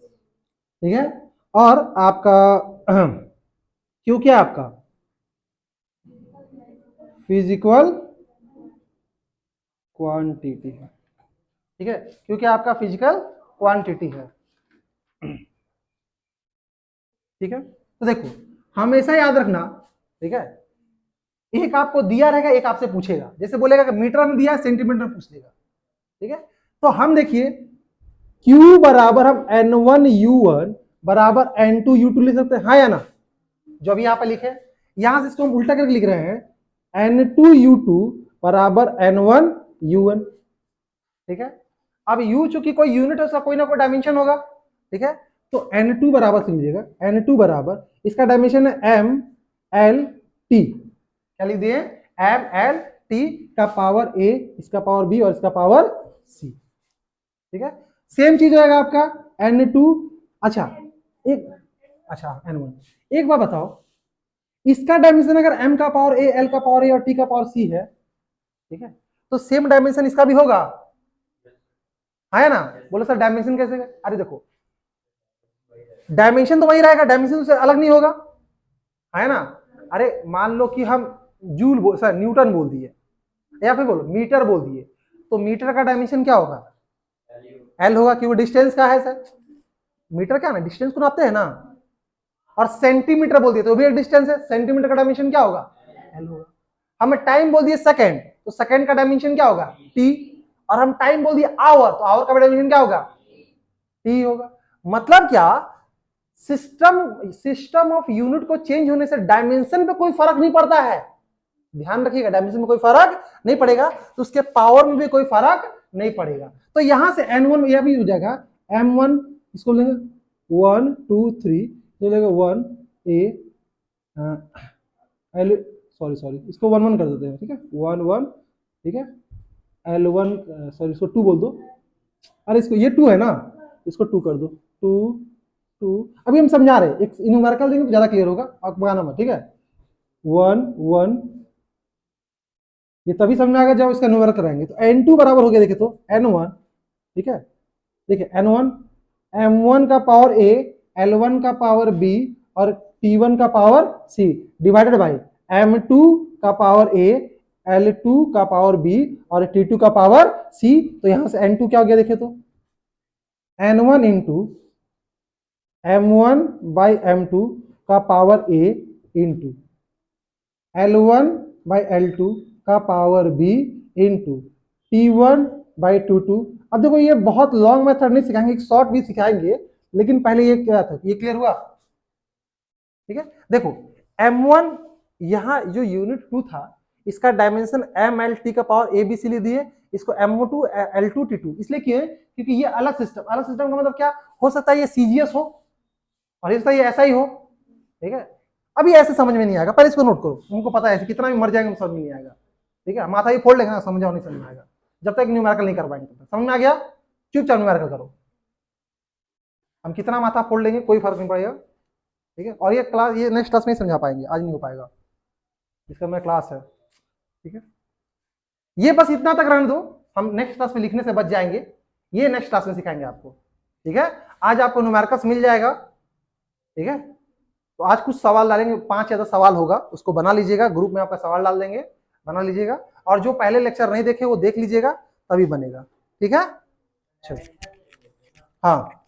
ठीक है, और आपका क्यू क्या आपका फिजिकल क्वांटिटी है, ठीक है, क्योंकि आपका फिजिकल क्वांटिटी है, ठीक है। तो देखो हमेशा याद रखना, ठीक है, एक आपको दिया रहेगा, एक आपसे पूछेगा, जैसे बोलेगा कि मीटर में दिया है, सेंटीमीटर में पूछ लेगा, ठीक है। तो हम देखिए Q बराबर हम N1U1 बराबर N2U2 लिख सकते हैं, हाँ या ना, जो अभी यहाँ पे लिखे, यहां से इसको हम उल्टा करके लिख रहे हैं N2U2 बराबर N1U1, ठीक है। अब U चूंकि कोई यूनिट है, उसका कोई ना कोई डायमेंशन होगा, ठीक है। तो N2 बराबर से लीजिएगा, N2 बराबर इसका डायमेंशन है MLT, क्या लिख दिए, MLT का पावर A, इसका पावर B और इसका पावर C, ठीक है। सेम चीज होगा आपका N2, अच्छा N1। एक बार बताओ, इसका डायमेंशन अगर M का पावर A, L का पावर A और T का पावर C है, ठीक है, तो सेम डायमेंशन इसका भी होगा, है ना। बोलो सर डायमेंशन कैसे, अरे देखो डायमेंशन तो वही रहेगा, डायमेंशन से अलग नहीं होगा, है ना। अरे मान लो कि हम सर न्यूटन बोल दिए, या फिर बोलो मीटर बोल दिए, तो मीटर का डायमेंशन क्या होगा, एल होगा, क्योंकि डिस्टेंस का है सर, मीटर क्या ना डिस्टेंस को नापते हैं ना। और सेंटीमीटर बोल दिए तो भी एक डिस्टेंस है, सेंटीमीटर का डायमेंशन क्या होगा, एल होगा। हमें टाइम बोल दिए सेकंड, तो सेकंड का डायमेंशन क्या होगा, टी। और हम टाइम बोल दिए आवर, तो आवर का डायमेंशन क्या होगा, टी होगा। मतलब क्या, सिस्टम ऑफ यूनिट को चेंज होने से डायमेंशन पे कोई फर्क नहीं पड़ता है, ध्यान रखिएगा, डायमेंशन में कोई फर्क नहीं पड़ेगा, तो उसके पावर में भी कोई फर्क नहीं पड़ेगा। तो यहां से N1 यह भी हो जाएगा M1, इसको लेंगे 1 2 3, जो लेगा 1 A L, सॉरी इसको 1 1 कर देते हैं, ठीक है, 1 1, ठीक है, L1 सॉरी इसको 2 बोल दो, अरे इसको ये 2 है ना, इसको 2 कर दो, 2 2। अभी हम समझा रहे, एक न्यूमेरिकल देंगे तो ज्यादा क्लियर होगा, आप बनाना मत, ठीक है, 1 1, ये तभी समझ में आएगा जब इसका न्यूमेरिकल कराएंगे। तो N2 बराबर हो गया, देखिए तो N1, ठीक है, देखिए N1 M1 का पावर A, L1 का पावर B और T1 का power C divided by M2 का पावर A, L2 का पावर B और T2 का पावर C। तो यहां से N2 क्या हो गया, देखिए तो N1 into M1 by M2 का पावर A इंटू L1/L2 का पावर b इंटू T1/T2। अब देखो ये बहुत लॉन्ग मेथड नहीं सिखाएंगे, एक शॉर्ट भी सिखाएंगे, लेकिन पहले ये क्या था, ये क्लियर हुआ? ठीक है, देखो M1 यहाँ जो यूनिट 2 था इसका डायमेंशन MLT का पावर ABC ले दिए, इसको M2 L2 T2 इसलिए किए क्योंकि ये अलग सिस्टम का मतलब क्या हो सकता है, ये CGS हो और ये ऐसा ही हो। ठीक है, अभी ऐसे समझ में नहीं आएगा, पर इसको नोट करो, तुमको पता है कितना भी मर जाएंगे समझ में नहीं आएगा। ठीक है, माथा ही फोड़ लेगा, समझाओ नहीं समझ में आएगा, जब तक न्यूमेरिकल नहीं कर पाएंगे। समझ में आ गया? चुपचाप न्यूमेरिकल करो, हम कितना माथा फोड़ लेंगे कोई फर्क नहीं पड़ेगा। ठीक है, और ये क्लास ये नेक्स्ट क्लास में ही समझा पाएंगे, आज नहीं हो पाएगा, इसका मेरा क्लास है। ठीक है, ये बस इतना तक रहने दो, हम नेक्स्ट क्लास में लिखने से बच जाएंगे, ये नेक्स्ट क्लास में सिखाएंगे आपको। ठीक है, आज आपको न्यूमेरिकल्स मिल जाएगा। ठीक है, तो आज कुछ सवाल डालेंगे, 5 या 10 सवाल होगा, उसको बना लीजिएगा, ग्रुप में आपका सवाल डाल देंगे, बना लीजिएगा, और जो पहले लेक्चर नहीं देखे वो देख लीजिएगा, तभी बनेगा। ठीक है, चलो हाँ।